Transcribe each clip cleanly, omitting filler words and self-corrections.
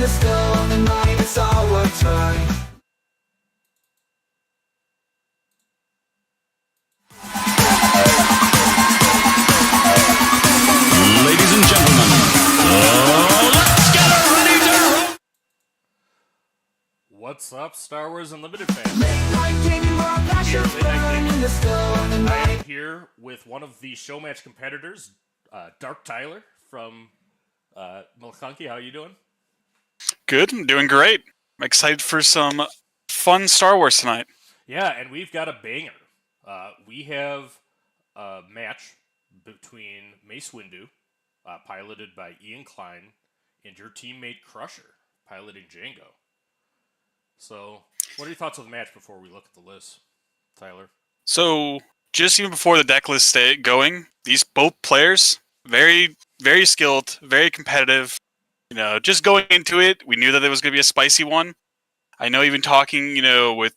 the storm and night, it's all worth trying. Ladies and gentlemen, let's get ready to roll! What's up, Star Wars Unlimited fans? I am here with one of the show match competitors, Dark Tyler from Maclunky. How are you doing? Good, I'm doing great. I'm excited for some fun Star Wars tonight. Yeah, and we've got a banger. We have a match between Mace Windu, piloted by Ian Klein, and your teammate Krusher, piloting Jango. So, what are your thoughts on the match before we look at the list, Tyler? So, just even before the deck list going, these both players, very, very skilled, very competitive. You know, just going into it, we knew that it was going to be a spicy one. I know even talking, with,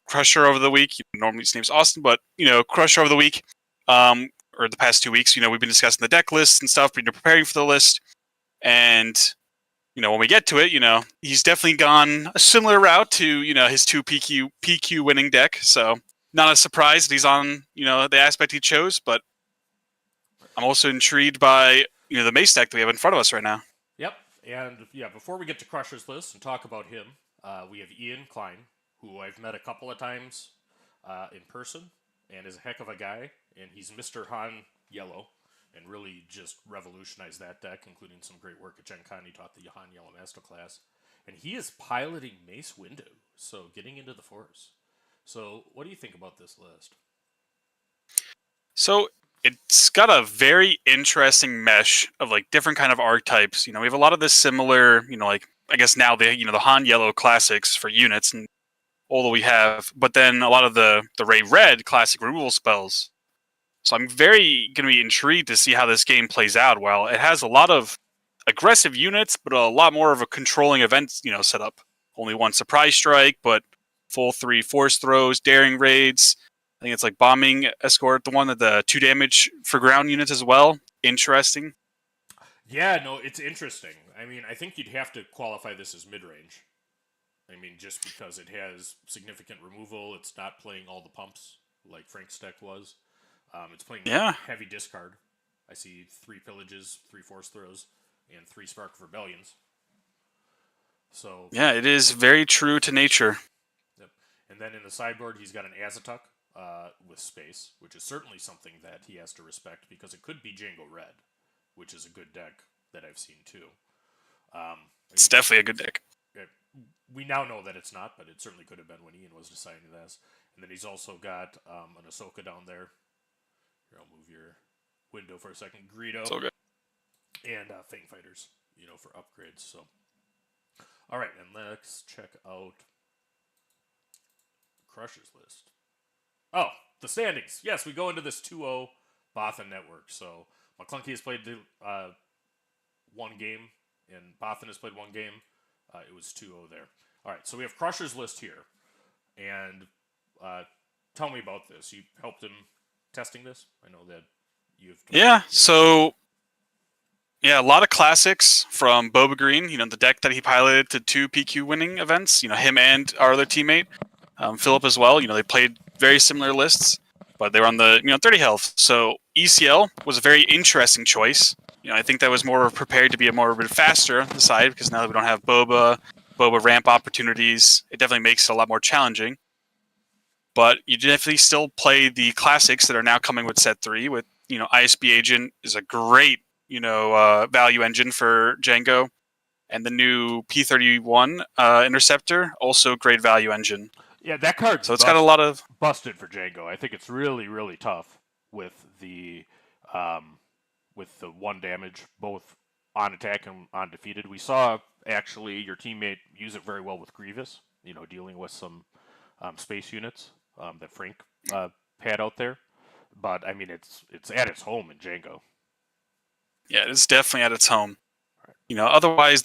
Krusher over the week, normally his name's Austin, but, Krusher over the week, or the past 2 weeks, we've been discussing the deck list and stuff, preparing for the list. And, when we get to it, he's definitely gone a similar route to, his 2 PQ winning deck. So not a surprise that he's on, the aspect he chose, but I'm also intrigued by, the Mace deck that we have in front of us right now. Yep, and before we get to Crusher's list and talk about him, we have Ian Klein, who I've met a couple of times in person, and is a heck of a guy, and he's Mr. Han Yellow, and really just revolutionized that deck, including some great work at Gen Con. He taught the Han Yellow Masterclass, and he is piloting Mace Windu, so getting into the Force. So, what do you think about this list? So, it's got a very interesting mesh of different kind of archetypes. We have a lot of this similar, I guess now the Han Yellow classics for units and all that we have, but then a lot of the Ray Red classic removal spells. So I'm very going to be intrigued to see how this game plays out. While it has a lot of aggressive units, but a lot more of a controlling event, setup. Only one surprise strike, but full 3 force throws, daring raids. I think it's bombing escort, the one that the 2 damage for ground units as well. Interesting. Yeah, no, it's interesting. I mean, I think you'd have to qualify this as mid-range. I mean, just because it has significant removal, it's not playing all the pumps like Frank's deck was. It's playing heavy discard. I see 3 pillages, 3 force throws, and 3 spark of rebellions. So yeah, it is very true to nature. Yep. And then in the sideboard, he's got an Azatuk with space, which is certainly something that he has to respect because it could be Jango Red, which is a good deck that I've seen too. It's definitely a good deck. We now know that it's not, but it certainly could have been when Ian was deciding this. And then he's also got an Ahsoka down there. Here, I'll move your window for a second. Greedo. So good. And Fang Fighters, for upgrades. So, all right, and let's check out Crusher's list. Oh, the standings. Yes, we go into this 2-0 Bothan network. So, Maclunky has played 1 game, and Bothan has played 1 game. It was 2-0 there. All right, so we have Crusher's list here. And tell me about this. You helped him testing this? I know that you've... a lot of classics from Boba Green, the deck that he piloted to 2 PQ winning events, him and our other teammate, Philip as well. They played very similar lists, but they were on the, 30 health. So ECL was a very interesting choice. I think that was more prepared to be a bit faster on the side, because now that we don't have Boba ramp opportunities, it definitely makes it a lot more challenging. But you definitely still play the classics that are now coming with set 3 with, ISB Agent is a great, value engine for Jango. And the new P31 Interceptor, also great value engine. Yeah, that card. So it's got a lot of... busted for Jango. I think it's really, really tough with the 1 damage, both on attack and on defeated. We saw, actually, your teammate use it very well with Grievous, dealing with some space units that Frank had out there. But, I mean, it's at its home in Jango. Yeah, it's definitely at its home. Otherwise,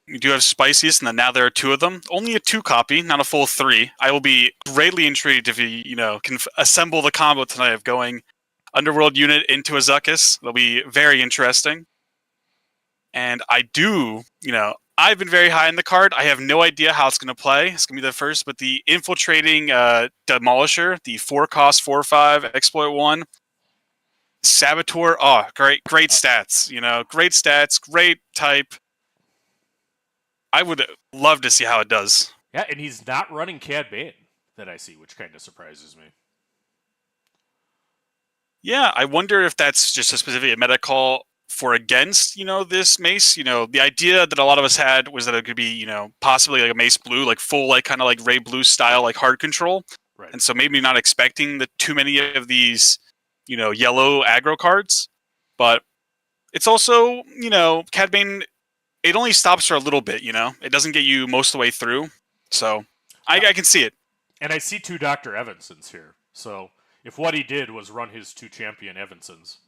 you do have Spiciest, and then now there are 2 of them. Only a 2 copy, not a full 3. I will be greatly intrigued if he, can assemble the combo tonight of going Underworld unit into a Zuckuss. It'll be very interesting. And I do, I've been very high in the card. I have no idea how it's going to play. It's going to be the first, but the Infiltrating Demolisher, the 4-cost 4/5 exploit 1, Saboteur. Oh, great stats. Great stats, great type. I would love to see how it does. Yeah, and he's not running Cad Bane that I see, which kind of surprises me. Yeah, I wonder if that's just a specific meta call for against, this Mace. The idea that a lot of us had was that it could be, possibly like a Mace Blue, like full, like kind of like Ray Blue style, like hard control. Right. And so maybe not expecting too many of these, yellow aggro cards. But it's also, Cad Bane, it only stops for a little bit, It doesn't get you most of the way through. So I can see it. And I see 2 Dr. Evansons here. So if what he did was run his 2 champion Evansons,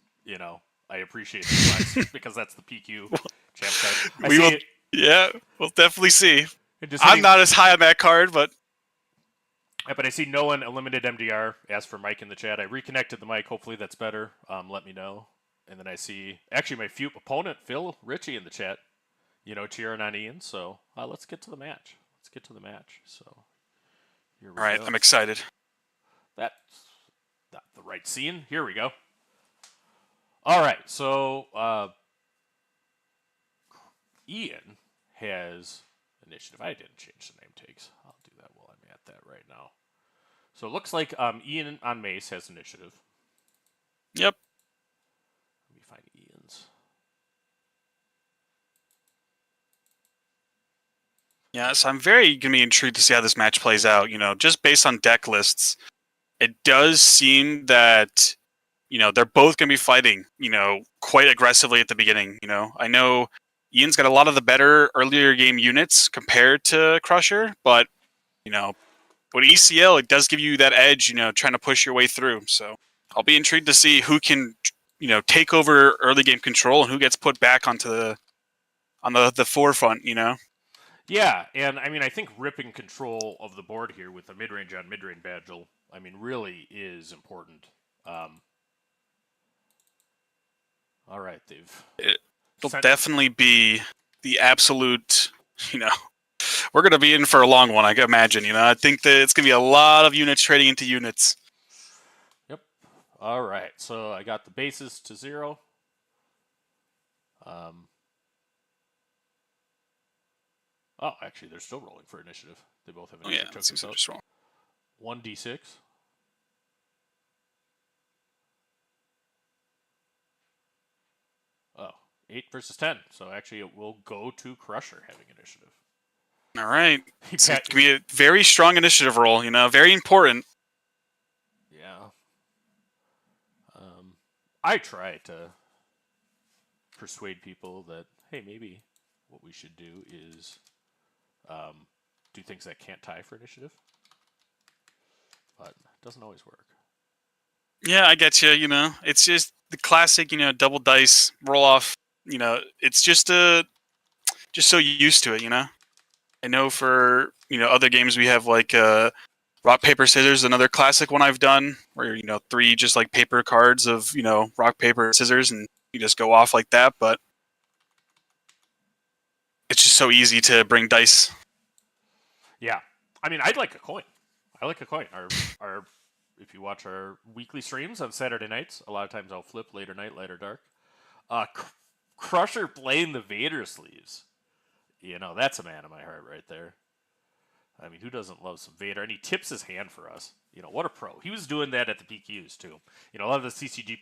I appreciate the flex because that's the PQ champ card. We'll definitely see. I'm I'm not as high on that card, but I see no one eliminated MDR. Asked for Mike in the chat. I reconnected the mic. Hopefully that's better. Let me know. And then I see actually my opponent Phil Ritchie in the chat. Cheering on Ian. So let's get to the match. So here we all right, go. I'm excited. That's not the right scene. Here we go. All right, so Ian has initiative. I didn't change the name tags. I'll do that while I'm at that right now. So it looks like Ian on Mace has initiative. Yep. Let me find Ian's. Yeah, so I'm very going to be intrigued to see how this match plays out. Just based on deck lists, it does seem that, they're both going to be fighting, quite aggressively at the beginning. I know Ian's got a lot of the better earlier game units compared to Krusher, but, with ECL, it does give you that edge, trying to push your way through. So I'll be intrigued to see who can, take over early game control and who gets put back onto the forefront, Yeah, and I think ripping control of the board here with the mid-range on mid-range Badgel, really is important. All right, it'll definitely be the absolute, we're going to be in for a long one, I can imagine. I think that it's going to be a lot of units trading into units. Yep. All right, so I got the bases to 0. Oh, actually, they're still rolling for initiative. They both have initiative tokens out. Just wrong. 1d6. Oh, 8 versus 10. So actually, it will go to Krusher having initiative. All right. It's going to be a very strong initiative roll, very important. Yeah. I try to persuade people that, hey, maybe what we should do is do things that can't tie for initiative. But it doesn't always work. Yeah, I get you, It's just the classic, double dice roll off. It's just so used to it, I know for, other games we have like rock, paper, scissors, another classic one I've done where, 3 just like paper cards of, rock, paper, scissors, and you just go off like that. But it's just so easy to bring dice. Yeah. I'd like a coin. I like a coin. Our if you watch our weekly streams on Saturday nights, a lot of times I'll flip later night, lighter dark. Krusher playing the Vader sleeves. That's a man of my heart right there. Who doesn't love some Vader? And he tips his hand for us. What a pro. He was doing that at the PQs, too. A lot of the CCG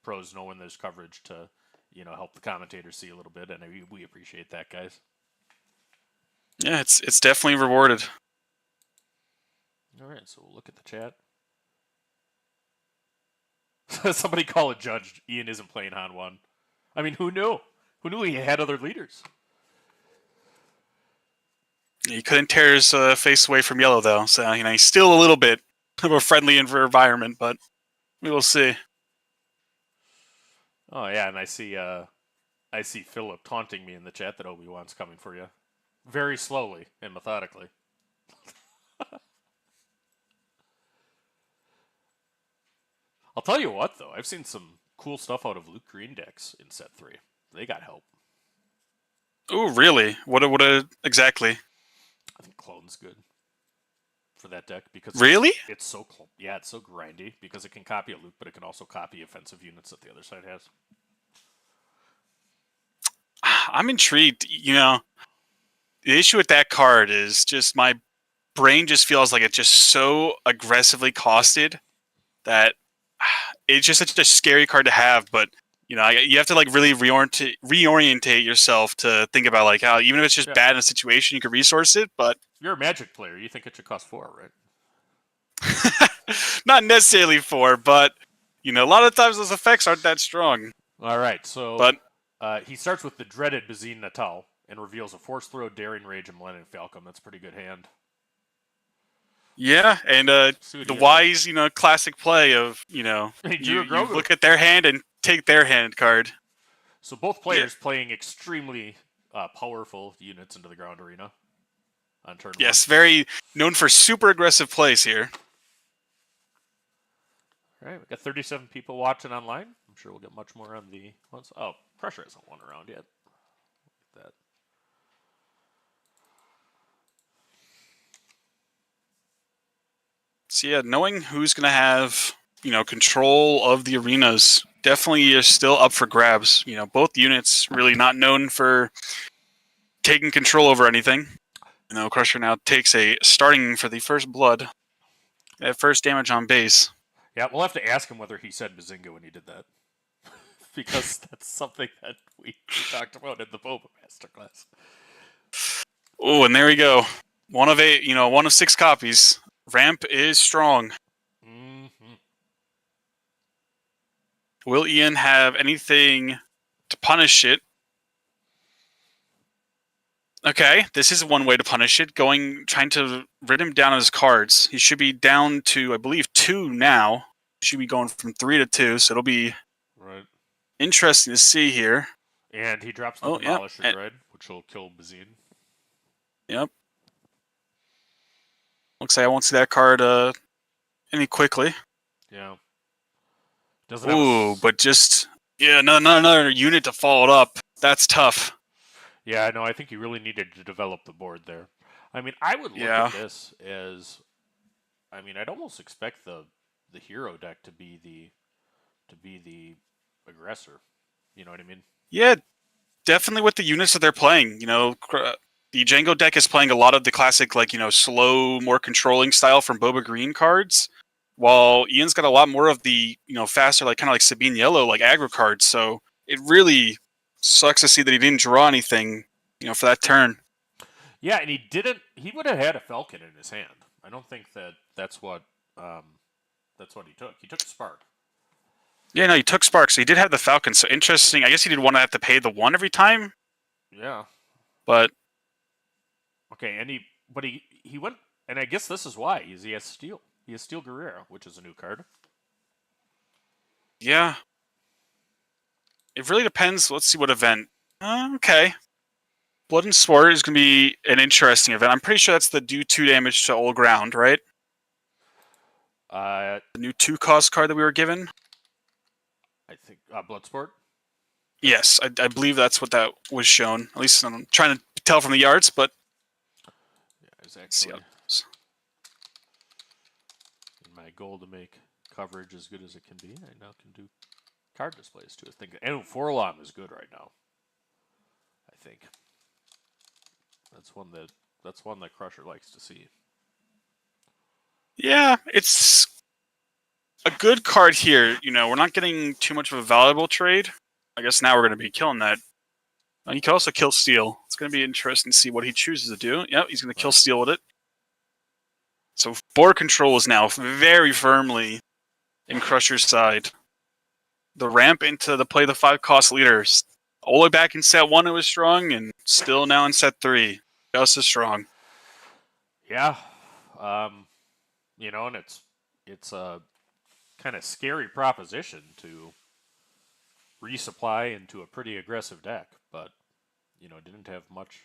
pros know when there's coverage to, help the commentators see a little bit, and we appreciate that, guys. Yeah, it's definitely rewarded. All right, so we'll look at the chat. Somebody call a judge. Ian isn't playing Han 1. Who knew? Who knew he had other leaders? He couldn't tear his face away from yellow, though. So, he's still a little bit of a friendly environment, but we will see. Oh, yeah, and I see Philip taunting me in the chat that Obi-Wan's coming for you. Very slowly and methodically. I'll tell you what, though. I've seen some cool stuff out of Luke Green decks in set 3. They got help. Ooh, really? What exactly? I think clone's good for that deck because Really? it's so it's so grindy because it can copy a loop, but it can also copy offensive units that the other side has. I'm intrigued. The issue with that card is just my brain just feels like it's just so aggressively costed that it's just such a scary card to have. But you have to like really reorientate yourself to think about like how even if it's just bad in a situation, you can resource it. But you're a Magic player, you think it should cost 4, right? not necessarily 4, but a lot of times those effects aren't that strong. All right, so But he starts with the dreaded Bazine Natal and reveals a Force Throw, Daring Rage, and Millennium Falcon. That's a pretty good hand. yeah, and the wise, classic play of you look at their hand and take their hand card. So both players playing extremely powerful units into the ground arena on turn 1. Yes, very known for super aggressive plays here. All right, we got 37 people watching online. I'm sure we'll get much more on the ones. Oh, Krusher hasn't won around yet. Look at that. So yeah, knowing who's going to have control of the arenas definitely is still up for grabs. Both units really not known for taking control over anything. Krusher now takes a starting for the first blood. At first damage on base. Yeah, we'll have to ask him whether he said Bazinga when he did that. Because that's something that we talked about in the Boba Masterclass. Oh, and there we go. 1 of 8, 1 of 6 copies. Ramp is strong. Mm-hmm. Will Ian have anything to punish it? Okay, this is one way to punish it. Trying to rid him down of his cards. He should be down to, I believe, 2 now. He should be going from 3 to 2, so it'll be interesting to see here. And he drops the Demolisher Dread, which will kill Bazine. Yep. Looks like I won't see that card any quickly. Yeah. But just another unit to follow it up. That's tough. Yeah, no, I think you really needed to develop the board there. I mean, I would look at this as, I'd almost expect the hero deck to be the aggressor. You know what I mean? Yeah, definitely with the units that they're playing. The Jango deck is playing a lot of the classic, slow, more controlling style from Boba Green cards, while Ian's got a lot more of the, faster, kind of like Sabine Yellow, aggro cards. So it really sucks to see that he didn't draw anything, for that turn. Yeah, and he would have had a Falcon in his hand. I don't think that's what he took. He took a Spark. Yeah, no, he took Spark, so he did have the Falcon. So interesting. I guess he did want to have to pay the 1 every time. Yeah. But okay, and he went, and I guess this is why he has Steel. He has Steel Guerrero, which is a new card. Yeah. It really depends. Let's see what event. Okay. Blood and Sword is going to be an interesting event. I'm pretty sure that's the do 2 damage to all ground, right? The new 2-cost card that we were given. I think Bloodsport. Yes, I believe that's what that was shown. At least I'm trying to tell from the yards, but yeah, it's actually in my goal to make coverage as good as it can be. I now can do card displays too. I think, and Forlom is good right now. I think that's one that Krusher likes to see. Yeah, it's a good card here. We're not getting too much of a valuable trade. I guess now we're going to be killing that. He can also kill Steel. It's going to be interesting to see what he chooses to do. Yep, he's going to kill Steel with it. So board control is now very firmly in Krusher's side. The ramp into the play the 5-cost leaders. All the way back in set 1 it was strong, and still now in set 3. Just as strong. Yeah. And it's a kind of scary proposition to resupply into a pretty aggressive deck, but didn't have much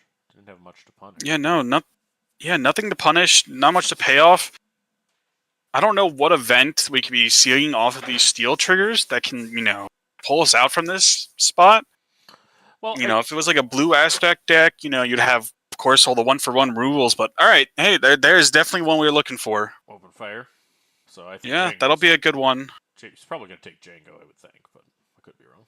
to punish. Yeah, nothing to punish, not much to pay off. I don't know what event we could be seeing off of these Steel triggers that can, pull us out from this spot. Well, You know, if it was like a blue aspect deck, you know, you'd have, of course, all the 1-for-1 rules. But all right, hey, there's definitely one we were looking for. open fire. So I think Yeah, that'll be a good one. He's probably going to take Jango, I would think, but I could be wrong.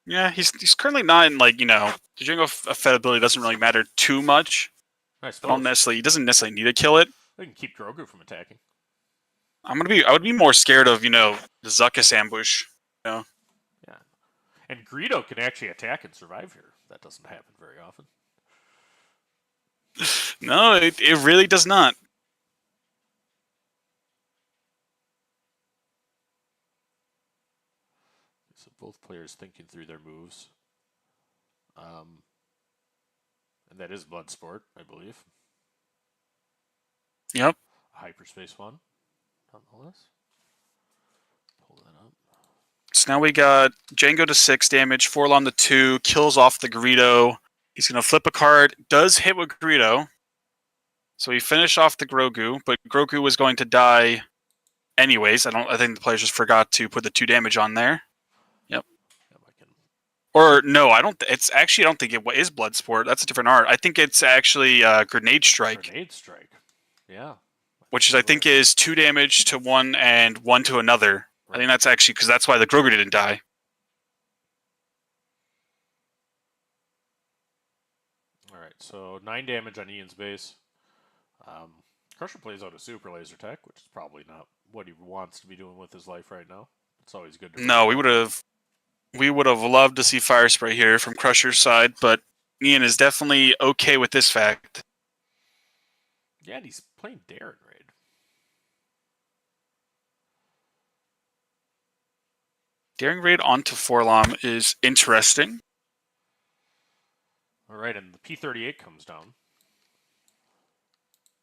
Yeah, he's currently not in, like, you know, the Jango Fed ability doesn't really matter too much. I I suppose. don't necessarily. He doesn't necessarily need to kill it. They can keep Grogu from attacking. I would be more scared of, you know, the Zuckuss ambush. You know? Yeah. And Greedo can actually attack and survive here. That doesn't happen very often. No, it really does not. So both players thinking through their moves. And that is Bloodsport, I believe. Yep. Hyperspace one, nonetheless. Pull that up. So now we got Jango to 6 damage, Forlom to 2, kills off the Greedo. He's going to flip a card, does hit with Greedo. So he finished off the Grogu, but Grogu was going to die anyways. I think the players just forgot to put the 2 damage on there. Yep. Or no, I don't think it is Bloodsport. That's a different art. I think it's actually Grenade Strike. Grenade Strike. Yeah. Which is, I think, is 2 damage to one and 1 to another. Right. I think that's actually because that's why the Grogu didn't die. All right, so 9 damage on Ian's base. Krusher plays out a super laser tech, which is probably not what he wants to be doing with his life right now. It's always good to. No, we would have loved to see Fire Spray here from Krusher's side, but Ian is definitely okay with this fact. Yeah, and he's playing Darren Raid. Daring Raid onto Forlom is interesting. All right, and the P-38 comes down.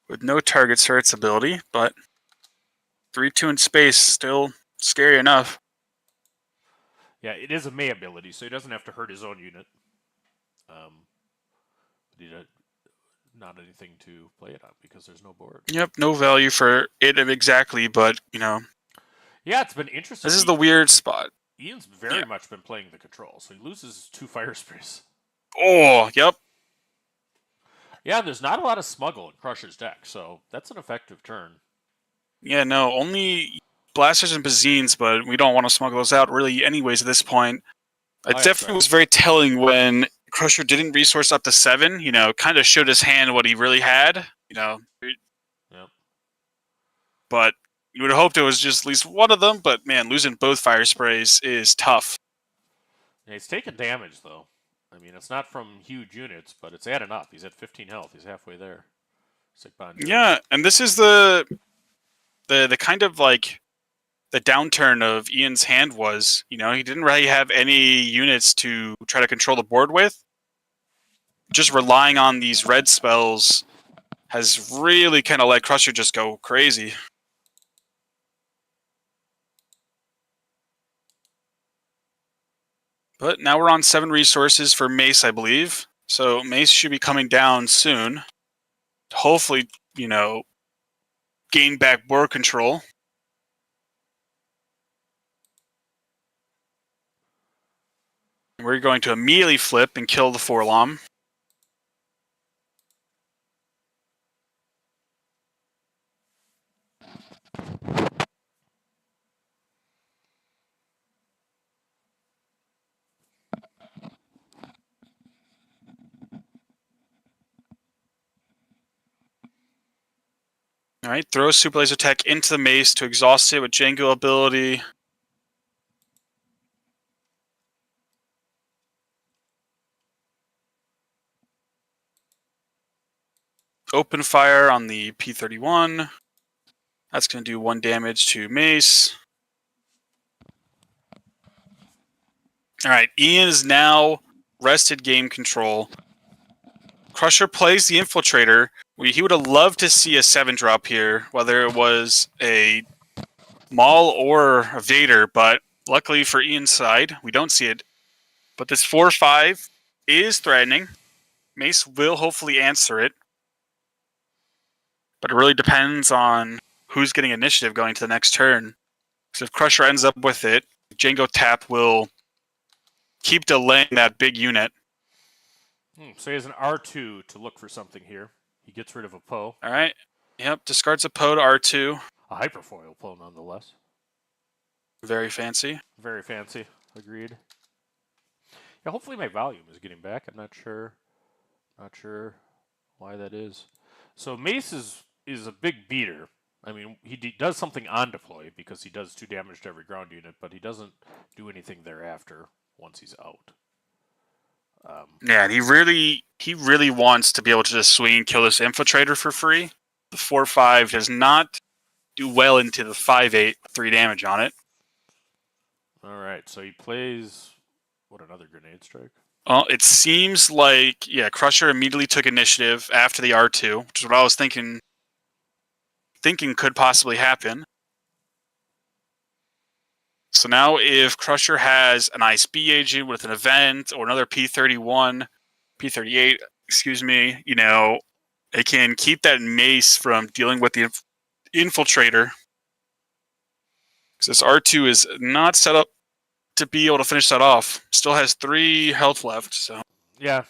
With no targets for its ability, but 3-2 in space, still scary enough. Yeah, it is a May ability, so he doesn't have to hurt his own unit. Not anything to play it on because there's no board. Yep, no value for it exactly, but, you know. Yeah, it's been interesting. This is the weird spot. Ian's very much been playing the control, so he loses 2 Fire Sprays. Oh, yep. Yeah, there's not a lot of smuggle in Krusher's deck, so that's an effective turn. Yeah, no, only blasters and Bazines, but we don't want to smuggle those out really anyways at this point. It definitely was very telling when Krusher didn't resource up to 7, you know, kind of showed his hand what he really had, you know. Yep. But you would have hoped it was just at least one of them, but man, losing both Fire Sprays is tough. Yeah, he's taking damage, though. I mean, it's not from huge units, but it's adding up. He's at 15 health. He's halfway there. Yeah, and this is the kind of like the downturn of Ian's hand was, you know, he didn't really have any units to try to control the board with. Just relying on these red spells has really kind of let Krusher just go crazy. But now we're on 7 resources for Mace, I believe. So Mace should be coming down soon. Hopefully, you know, gain back board control. We're going to immediately flip and kill the Forlom. All right, throw Super Laser Tech into the Mace to exhaust it with Jango ability. Open fire on the P-31. That's going to do 1 damage to Mace. All right, Ian is now rested game control. Krusher plays the Infiltrator. He would have loved to see a 7-drop here, whether it was a Maul or a Vader, but luckily for Ian's side, we don't see it. But this 4-5 is threatening. Mace will hopefully answer it. But it really depends on who's getting initiative going to the next turn. So if Krusher ends up with it, Jango tap will keep delaying that big unit. So he has an R2 to look for something here. He gets rid of a Poe. All right. Yep, discards a Poe to R2. A hyperfoil Poe, nonetheless. Very fancy. Very fancy. Agreed. Yeah, hopefully my volume is getting back. I'm not sure. Not sure why that is. So Mace is a big beater. I mean, he does something on deploy because he does 2 damage to every ground unit, but he doesn't do anything thereafter once he's out. Yeah, and he really wants to be able to just swing and kill this infiltrator for free. The 4/5 does not do well into the 5/8, 3 damage on it. All right, so he plays another grenade strike. Well, it seems like Krusher immediately took initiative after the R2, which is what I was thinking could possibly happen. So now if Krusher has an ISB agent with an event or another P31, P38, excuse me, it can keep that Mace from dealing with the infiltrator. Because this R2 is not set up to be able to finish that off. Still has 3 health left, so. Yeah.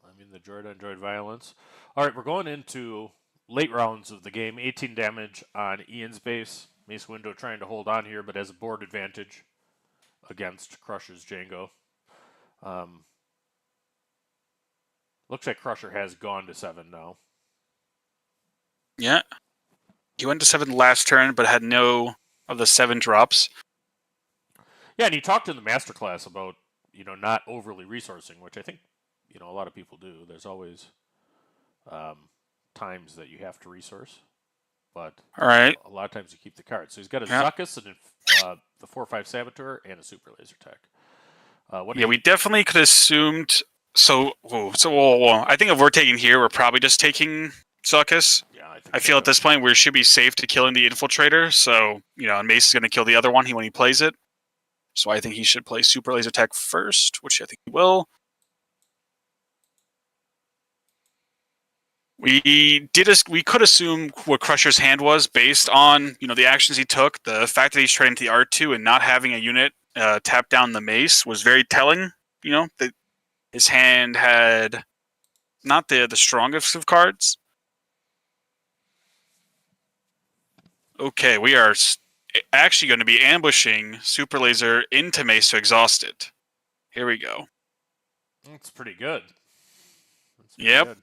I mean, the droid on droid violence. All right, we're going into late rounds of the game. 18 damage on Ian's base. Mace Windu trying to hold on here, but has a board advantage against Crusher's Jango. Looks like Krusher has gone to 7 now. Yeah. He went to 7 last turn, but had no of the 7 drops. Yeah, and he talked in the masterclass about, not overly resourcing, which I think, a lot of people do. There's always times that you have to resource, but all right, a lot of times you keep the cards. So he's got a Zuckuss and the 4/5 Saboteur and a Super Laser Tech. We definitely could have assumed. So I think if we're taking here, we're probably just taking Zuckuss. Yeah, I feel at this point we should be safe to killing the infiltrator. So and Mace is going to kill the other one when he plays it. So I think he should play Super Laser Tech first, which I think he will. We could assume what Krusher's hand was based on the actions he took. The fact that he's trading to the R2 and not having a unit tap down the Mace was very telling. That his hand had not the strongest of cards. Okay, we are actually going to be ambushing Super Laser into Mace to exhaust it. Here we go. That's pretty good. Yep.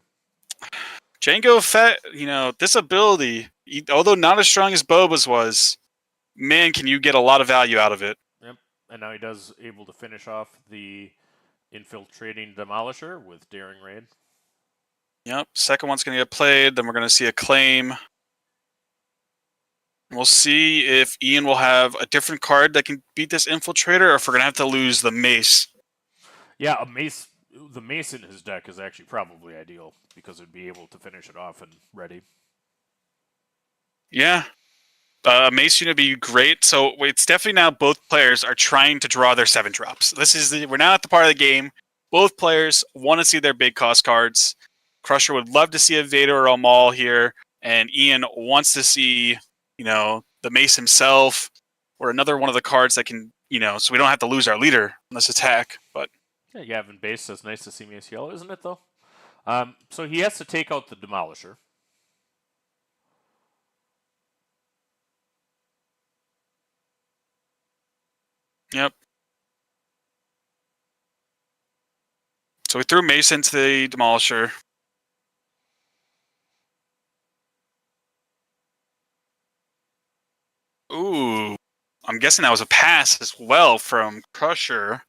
Jango, this ability, although not as strong as Boba's was, man, can you get a lot of value out of it. Yep, and now he does able to finish off the infiltrating Demolisher with Daring Raid. Yep, second one's going to get played, then we're going to see a claim. We'll see if Ian will have a different card that can beat this infiltrator, or if we're going to have to lose the Mace. Yeah, the Mace in his deck is actually probably ideal because it'd be able to finish it off and ready. Yeah. Mace unit would be great. So it's definitely now both players are trying to draw their 7 drops. We're now at the part of the game. Both players want to see their big cost cards. Krusher would love to see a Vader or a Maul here, and Ian wants to see, the Mace himself or another one of the cards that can, so we don't have to lose our leader on this attack. But yeah, Gavin Base says nice to see Mace yellow, isn't it though? So he has to take out the Demolisher. Yep. So we threw Mace into the Demolisher. Ooh. I'm guessing that was a pass as well from Krusher.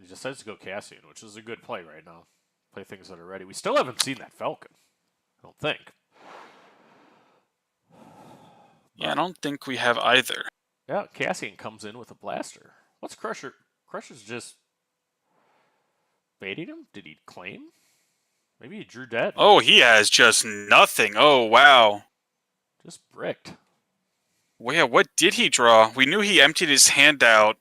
He decides to go Cassian, which is a good play right now. Play things that are ready. We still haven't seen that Falcon, I don't think. Yeah, I don't think we have either. Yeah, Cassian comes in with a blaster. What's Krusher? Crusher's just baiting him? Did he claim? Maybe he drew dead. Oh, he has just nothing. Oh, wow. Just bricked. Well, yeah, what did he draw? We knew he emptied his hand out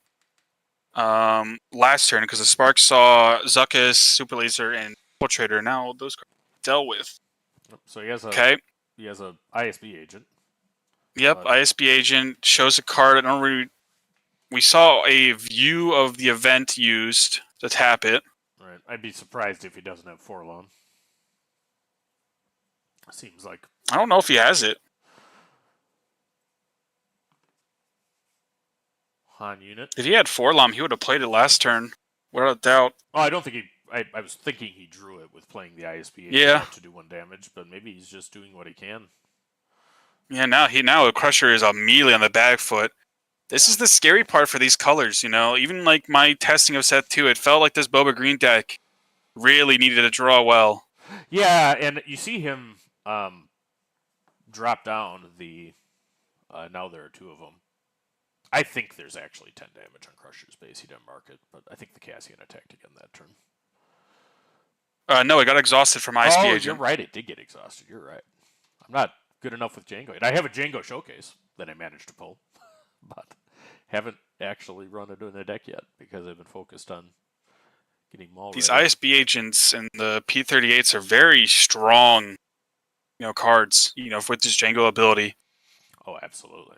last turn because the Spark saw Zuckuss, Super Laser, and Infiltrator. Now those cards dealt with. So he has a okay. He has a ISB agent. Yep, But- ISB agent shows a card. I don't really. We saw a view of the event used to tap it. Right. I'd be surprised if he doesn't have Forlon. Seems like. I don't know if he has it. Han unit. If he had Forlom, he would have played it last turn, without a doubt. Oh, I don't think he. I was thinking he drew it with playing the ISP Yeah. to do 1 damage, but maybe he's just doing what he can. Yeah, now a Krusher is immediately on the back foot. This is the scary part for these colors, you know. Even like my testing of set 2, it felt like this Boba Green deck really needed to draw well. Yeah, and you see him drop down the. Now there are 2 of them. I think there's actually 10 damage on Crusher's base. He didn't mark it, but I think the Cassian attacked again that turn. No, it got exhausted from ISP You're agent. right. It did get exhausted. You're right. I'm not good enough with Jango. And I have a Jango showcase that I managed to pull, but haven't actually run it in the deck yet because I've been focused on getting Maul These ready. ISB agents and the P38s are very strong, cards, with this Jango ability. Oh, absolutely.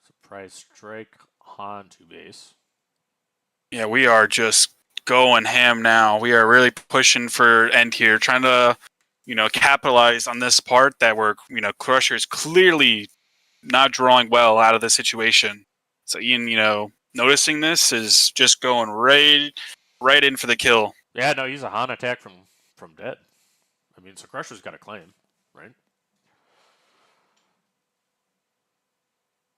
Surprise strike Han to base. Yeah, we are just going ham now. We are really pushing for end here, trying to, capitalize on this part that we're, Krusher is clearly not drawing well out of the situation. So Ian, noticing this is just going right in for the kill. Yeah, no, he's a Han attack from dead. I mean, so Crusher's got a claim, right?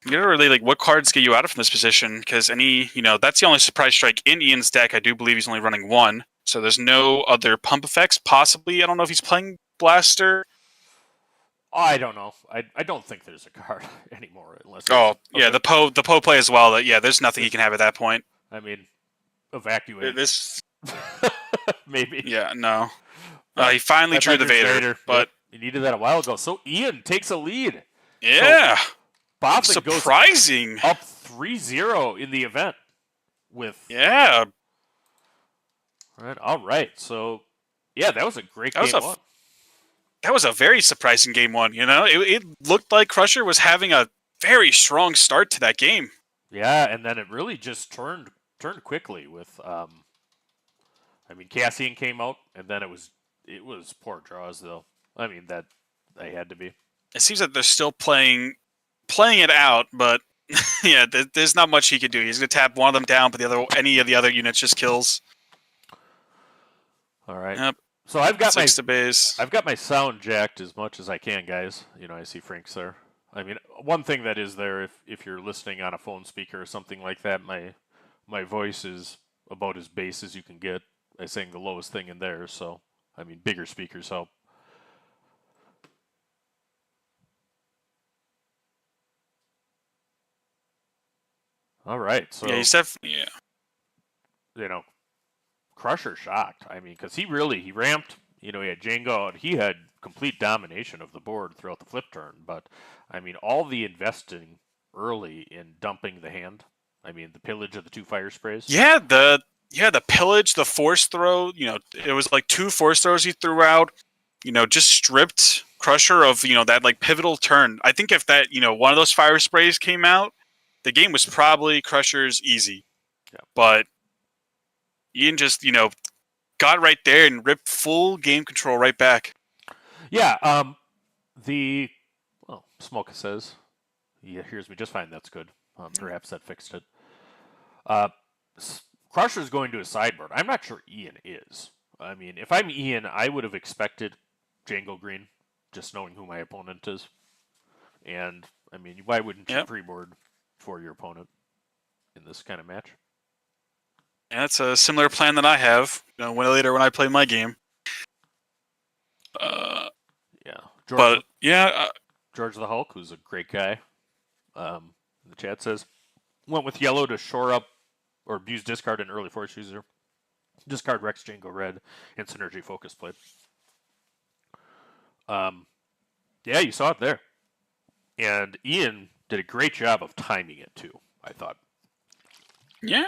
You don't really what cards get you out of from this position, because that's the only surprise strike in Ian's deck. I do believe he's only running 1, so there's no other pump effects. Possibly, I don't know if he's playing Blaster. I don't know. I don't think there's a card anymore unless. Oh yeah, okay. the Poe play as well. There's nothing he can have at that point. I mean, evacuate. This Maybe. yeah no. He finally drew the Vader, but he needed that a while ago. So Ian takes a lead. yeah, Bothan goes surprising. up 3-0 in the event with. Yeah. All right. So, yeah, that was a great game one. That was a very surprising game 1. It looked like Krusher was having a very strong start to that game. Yeah, and then it really just turned quickly with. Cassian came out, and then it was poor draws though. I mean that they had to be. It seems like they're still playing it out, but yeah, there's not much he can do. He's gonna tap one of them down, but any of the other units just kills. All right. Yep. So I've got to base. I've got my sound jacked as much as I can, guys. I see Frank's there. I mean, one thing that is there, if you're listening on a phone speaker or something like that, my voice is about as bass as you can get. I sang the lowest thing in there, so bigger speakers help. All right, so Yeah, he's definitely Krusher shocked. Because he ramped. He had Jango out. He had complete domination of the board throughout the flip turn. But all the investing early in dumping the hand. The pillage of the 2 fire sprays. Yeah, the pillage, the force throw. It was like 2 force throws he threw out. Just stripped Krusher of that pivotal turn. I think if that one of those fire sprays came out, the game was probably Crusher's easy. Yeah. But Ian just got right there and ripped full game control right back. Yeah. Smoka says he hears me just fine. That's good. Perhaps that fixed it. Crusher's going to a sideboard. I'm not sure Ian is. If I'm Ian, I would have expected Jango Green, just knowing who my opponent is. And, why wouldn't you pre-board for your opponent in this kind of match? And that's a similar plan that I have. Later when I play my game. Yeah. George the Hulk, who's a great guy, in the chat says, went with yellow to shore up or abuse discard an early force user. Discard Rex Jango Red and Synergy Focus play. Yeah, you saw it there. And Ian did a great job of timing it too, I thought. Yeah.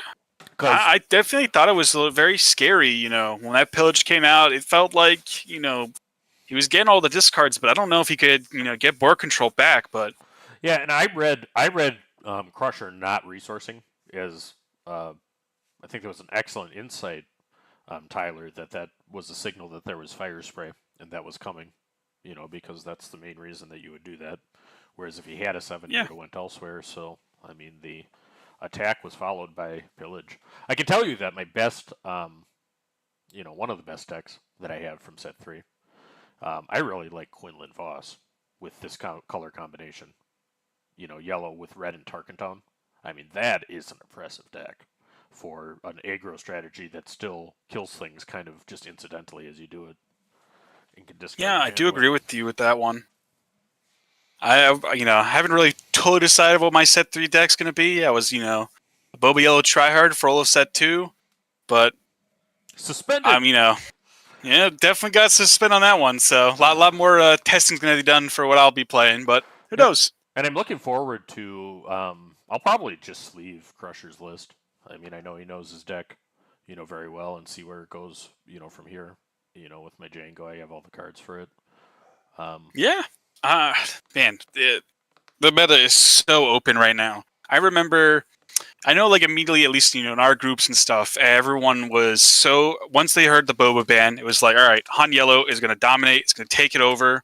I definitely thought it was very scary, when that pillage came out. It felt like, he he was getting all the discards, but I don't know if he could, get board control back. But Yeah, and I read Krusher not resourcing as I think there was an excellent insight, Tyler, that was a signal that there was fire spray and that was coming. Because that's the main reason that you would do that. Whereas if he had a 7, he yeah, would have went elsewhere. So I mean, the attack was followed by pillage. I can tell you that my best, one of the best decks that I have from set 3. I really like Quinlan Voss with this color combination. Yellow with red and Tarkenton. I mean, that is an impressive deck for an aggro strategy that still kills things kind of just incidentally as you do it. And can discard yeah, and I do handle agree it. with you with that one. I haven't really totally decided what my set 3 deck's gonna be. I was, a Boba Yellow tryhard for all of set 2, but Suspended. yeah, definitely got suspend on that one. So a lot more testing's gonna be done for what I'll be playing, but who Yep. knows? And I'm looking forward to. I'll probably just sleeve Crusher's list. I mean, I know he knows his deck, very well, and see where it goes, from here. With my Jango, I have all the cards for it. Yeah, man, the meta is so open right now. I know, like immediately, at least in our groups and stuff, everyone was so. Once they heard the Boba ban, it was like, all right, Han Yellow is going to dominate. It's going to take it over.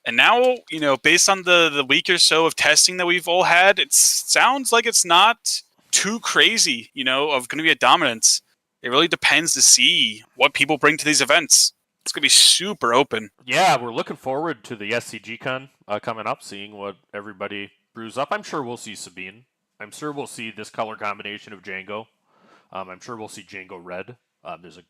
And now, based on the week or so of testing that we've all had, it sounds like it's not too crazy, of going to be a dominance. It really depends to see what people bring to these events. It's going to be super open. Yeah, we're looking forward to the SCG Con coming up, seeing what everybody brews up. I'm sure we'll see Sabine. I'm sure we'll see this color combination of Jango. I'm sure we'll see Jango Red. There's a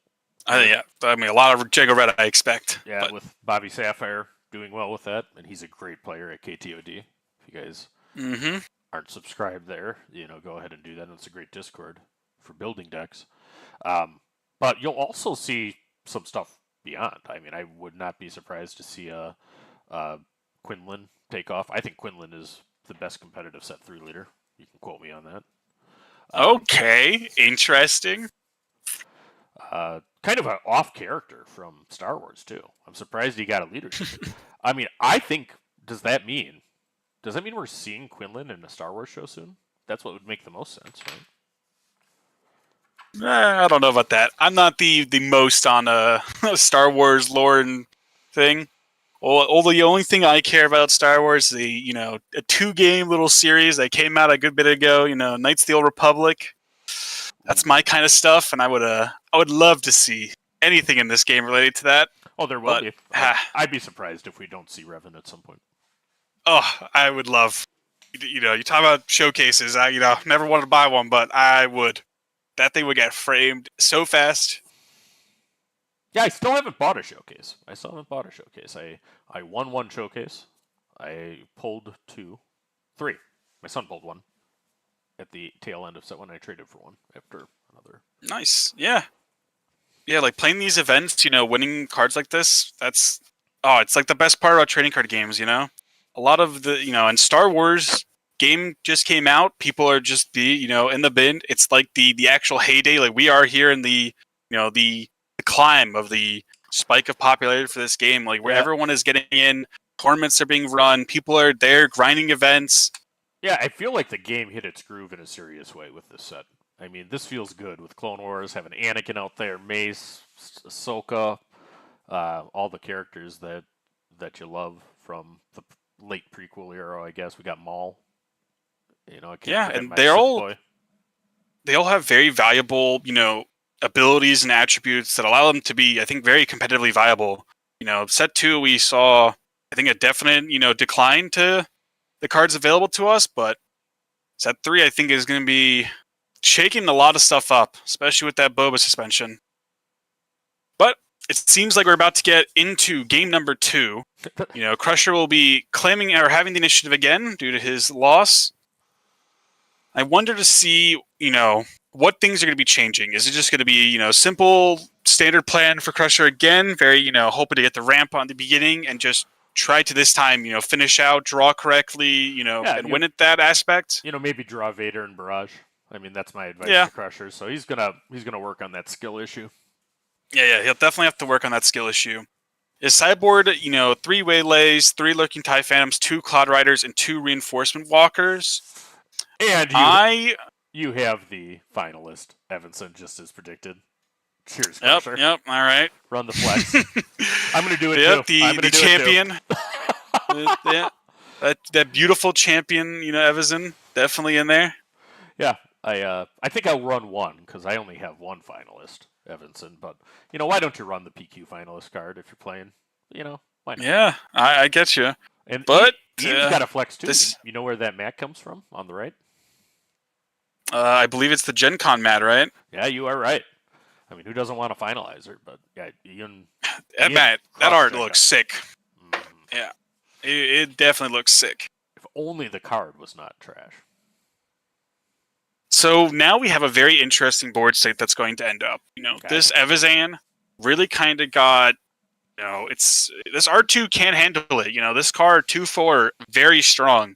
Yeah, I mean, a lot of Jango Red I expect. yeah But with Bobby Sapphire doing well with that, and he's a great player at KTOD. If you guys aren't subscribed there, go ahead and do that. It's a great Discord for building decks. But you'll also see some stuff beyond. I mean, I would not be surprised to see a Quinlan take off. I think Quinlan is the best competitive set 3 leader. You can quote me on that. okay, interesting. Kind of an off character from Star Wars too. I'm surprised he got a leadership. I mean, I think does that mean we're seeing Quinlan in a Star Wars show soon? That's what would make the most sense, right? I don't know about that. I'm not the most on Star Wars lore and thing. Well, the only thing I care about Star Wars is a 2-game little series that came out a good bit ago. Knights of the Old Republic. That's my kind of stuff, and I would love to see anything in this game related to that. Oh, there will But, be. I'd be surprised if we don't see Revan at some point. Oh, I would love. You talk about showcases. I never wanted to buy one, but I would. That thing would get framed so fast. Yeah, I still haven't bought a showcase. I won one showcase. I pulled 2, 3. My son pulled one at the tail end of set 1. I traded for one after another. Nice. Yeah. Yeah, like playing these events, winning cards like this, it's like the best part about trading card games, A lot of the, and Star Wars game just came out. People are just in the bin. It's like the actual heyday. Like we are here in the climb of the spike of popularity for this game, like where everyone is getting in, tournaments are being run, people are there grinding events. Yeah, I feel like the game hit its groove in a serious way with this set. I mean, this feels good with Clone Wars, having Anakin out there, Mace, Ahsoka, all the characters that you love from the late prequel era, I guess. We got Maul. And they all have very valuable, abilities and attributes that allow them to be, I think, very competitively viable. Set 2, we saw, I think, a definite, decline to the cards available to us, but set 3, I think, is going to be shaking a lot of stuff up, especially with that Boba suspension. But it seems like we're about to get into game number 2. Krusher will be claiming or having the initiative again due to his loss. I wonder to see, what things are going to be changing. Is it just going to be, simple standard plan for Krusher again? Very, hoping to get the ramp on the beginning and just try to this time, finish out, draw correctly, and win at that aspect. Maybe draw Vader and Barrage. I mean, that's my advice to Krusher. So he's gonna work on that skill issue. Yeah, he'll definitely have to work on that skill issue. His sideboard, 3 Waylays, 3 Lurking TIE Phantoms, 2 Cloud Riders, and 2 Reinforcement Walkers. And you have the finalist, Evanson, just as predicted. Cheers, Krusher. Yep, all right. Run the flex. I'm going to do it Yep, too. the champion. Yeah, that beautiful champion, Evanson, definitely in there. Yeah, I think I'll run one because I only have one finalist, Evanson. But why don't you run the PQ finalist card if you're playing? Why not? Yeah, I get you. But Ian's got a flex too. This... You know where that mat comes from on the right? I believe it's the Gen Con mat, right? Yeah, you are right. I mean, who doesn't want a finalizer? But yeah, Ian. That art looks sick. Mm-hmm. Yeah, it definitely looks sick. If only the card was not trash. So now we have a very interesting board state that's going to end up. This Evazan really kind of got, this R2 can't handle it. This card 2/4 very strong,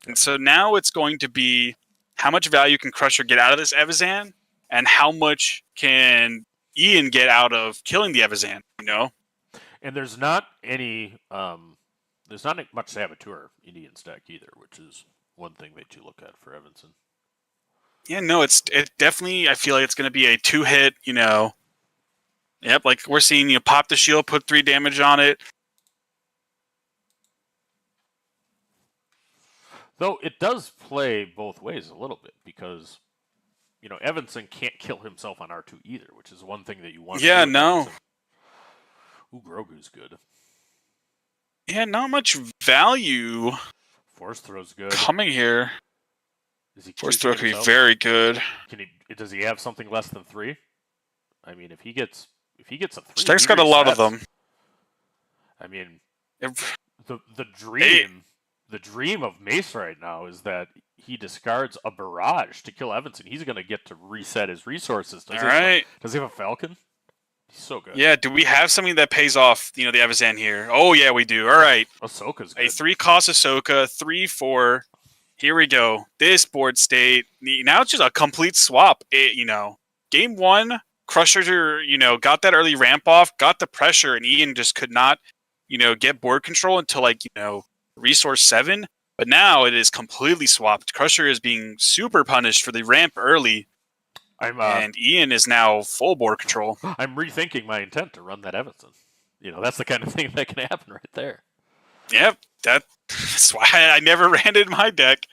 and so now it's going to be how much value can Krusher get out of this Evazan, and how much can Ian get out of killing the Evazan. And there's not any, there's not much saboteur in Ian's deck either, which is one thing that you look at for Evanson. Yeah, no, it definitely, I feel like it's going to be a 2-hit, Yep, like we're seeing, pop the shield, put 3 damage on it. Though it does play both ways a little bit because, Evanson can't kill himself on R2 either, which is one thing that you want to do. Yeah, no. Ooh, Grogu's good. Yeah, not much value. Force throw's good. Coming here. Force throw could be himself? Very good. Does he have something less than 3? I mean, if he gets a 3, Stack's got a lot of them. I mean, the dream of Mace right now is that he discards a barrage to kill Evanson. He's going to get to reset his resources. Does he have a Falcon? He's so good. Yeah, do we have something that pays off, the Evazan here? Oh, yeah, we do. All right. Ahsoka's good. A 3-cost Ahsoka, 3/4. Here we go. This board state. Now it's just a complete swap. Game 1, Krusher, got that early ramp off, got the pressure, and Ian just could not, get board control until, resource 7. But now it is completely swapped. Krusher is being super punished for the ramp early. And Ian is now full board control. I'm rethinking my intent to run that Evanson. That's the kind of thing that can happen right there. Yep, that's why I never ran it in my deck.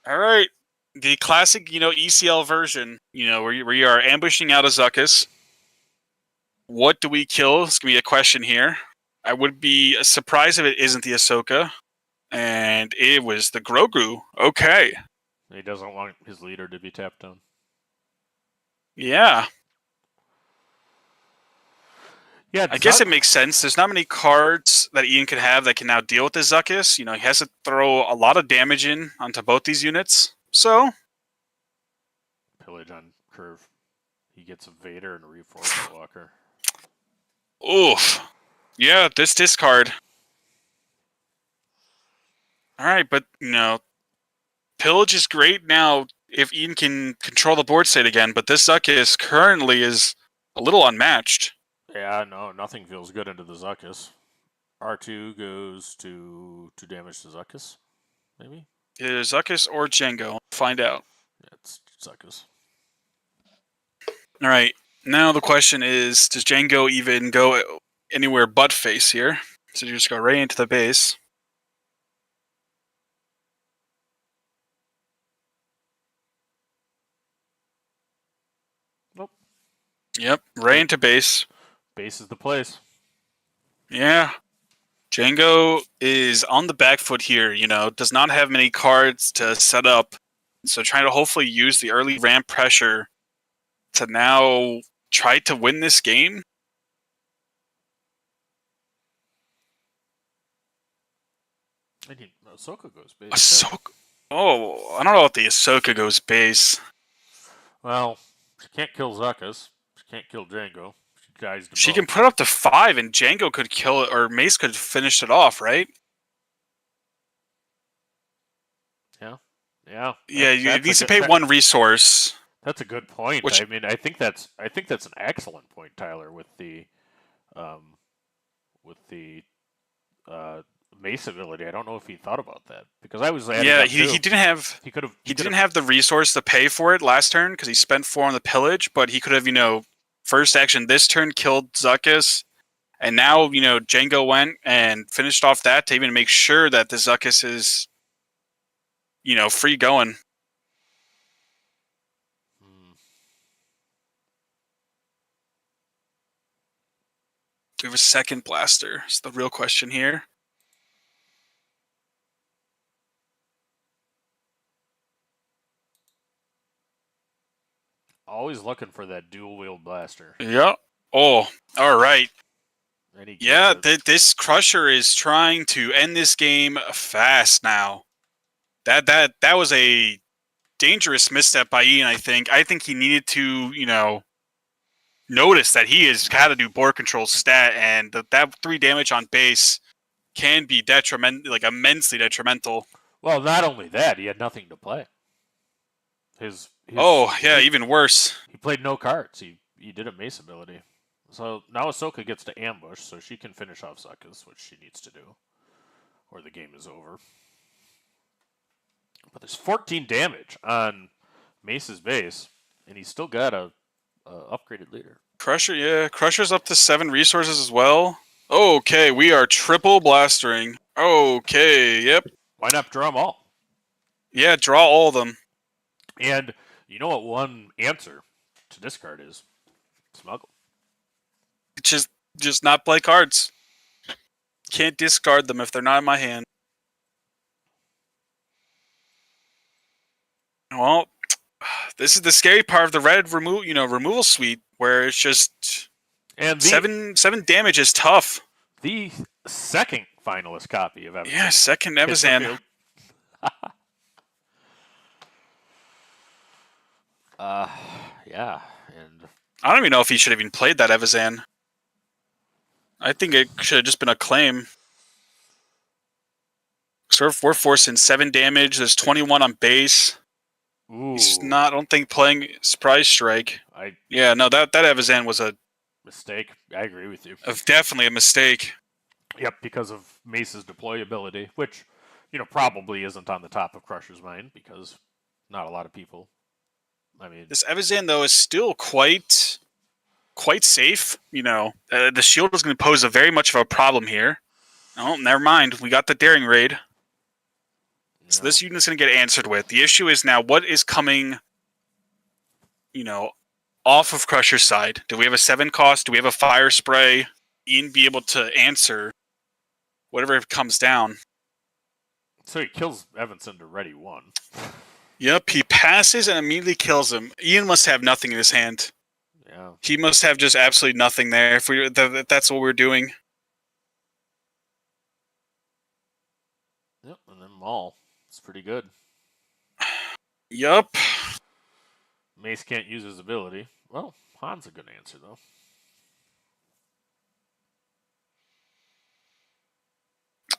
All right, the classic, ECL version, where we are ambushing out a Zuckuss. What do we kill? It's going to be a question here. I would be surprised if it isn't the Ahsoka. And it was the Grogu. Okay. He doesn't want his leader to be tapped down. Yeah. Yeah, I guess it makes sense. There's not many cards that Ian can have that can now deal with the Zuckuss. He has to throw a lot of damage in onto both these units. So, pillage on curve. He gets a Vader and a Reinforcement Walker. Oof. Yeah, this discard. All right, but pillage is great now if Ian can control the board state again. But this Zuckuss currently is a little unmatched. Yeah, no, nothing feels good into the Zuckuss. R2 goes to damage to Zuckuss, maybe? Either Zuckuss or Jango. Find out. Yeah, it's Zuckuss. All right. Now the question is, does Jango even go anywhere but face here? So you just go right into the base. Nope. Yep, right into base. Base is the place. Yeah. Jango is on the back foot here, does not have many cards to set up. So trying to hopefully use the early ramp pressure to now try to win this game. I think Ahsoka goes base. Ahsoka. Oh, I don't know if the Ahsoka goes base. Well, she can't kill Zuckuss. She can't kill Jango. She can put up to 5, and Jango could kill it, or Mace could finish it off, right? Yeah. Yeah. Yeah, you need to pay 1 resource. That's a good point. I mean, I think that's an excellent point, Tyler, with the with the Mace ability. I don't know if he thought about that because I was adding Yeah, up he too. didn't have he didn't have the resource to pay for it last turn because he spent 4 on the pillage, but he could have first action this turn killed Zuckuss, and now Jango went and finished off that to even make sure that the Zuckuss is free going. Do we have a second blaster? It's the real question here. Always looking for that dual wield blaster. Yeah. Oh, all right. Yeah, this Krusher is trying to end this game fast now. That was a dangerous misstep by Ian, I think. I think he needed to, notice that he has got to do board control stat, and that 3 damage on base can be immensely detrimental. Well, not only that, he had nothing to play. Even worse. He played no cards. He did a Mace ability. So now Ahsoka gets to ambush, so she can finish off Zuckuss, which she needs to do, or the game is over. But there's 14 damage on Mace's base, and he's still got a upgraded leader. Crusher's up to 7 resources as well. Okay, we are triple blastering. Okay, yep. Why not draw them all? Yeah, draw all of them. And you know what one answer to discard is? Smuggle. Just not play cards. Can't discard them if they're not in my hand. Well, this is the scary part of the red removal suite, where it's just seven damage is tough. The second finalist copy of Evazan. Yeah, second Evazan. Yeah, and I don't even know if he should have even played that Evazan. I think it should have just been a claim. So we're forcing 7 damage. There's 21 on base. Ooh. He's not, I don't think, playing Surprise Strike. That Evazan was a mistake. I agree with you. Definitely a mistake. Yep, because of Mace's deployability, which, probably isn't on the top of Krusher's mind because not a lot of people. I mean, this Evazan though is still quite safe. The shield is going to pose a very much of a problem here. Oh, never mind. We got the Daring Raid. So this unit's going to get answered with. The issue is now what is coming, off of Krusher's side. Do we have a 7 cost? Do we have a Fire Spray? Ian be able to answer whatever comes down. So he kills Evanson to ready 1. Yep, he passes and immediately kills him. Ian must have nothing in his hand. Yeah. He must have just absolutely nothing there if that's what we're doing. Yep, and then Maul. It's pretty good. Yup. Mace can't use his ability. Well, Han's a good answer, though.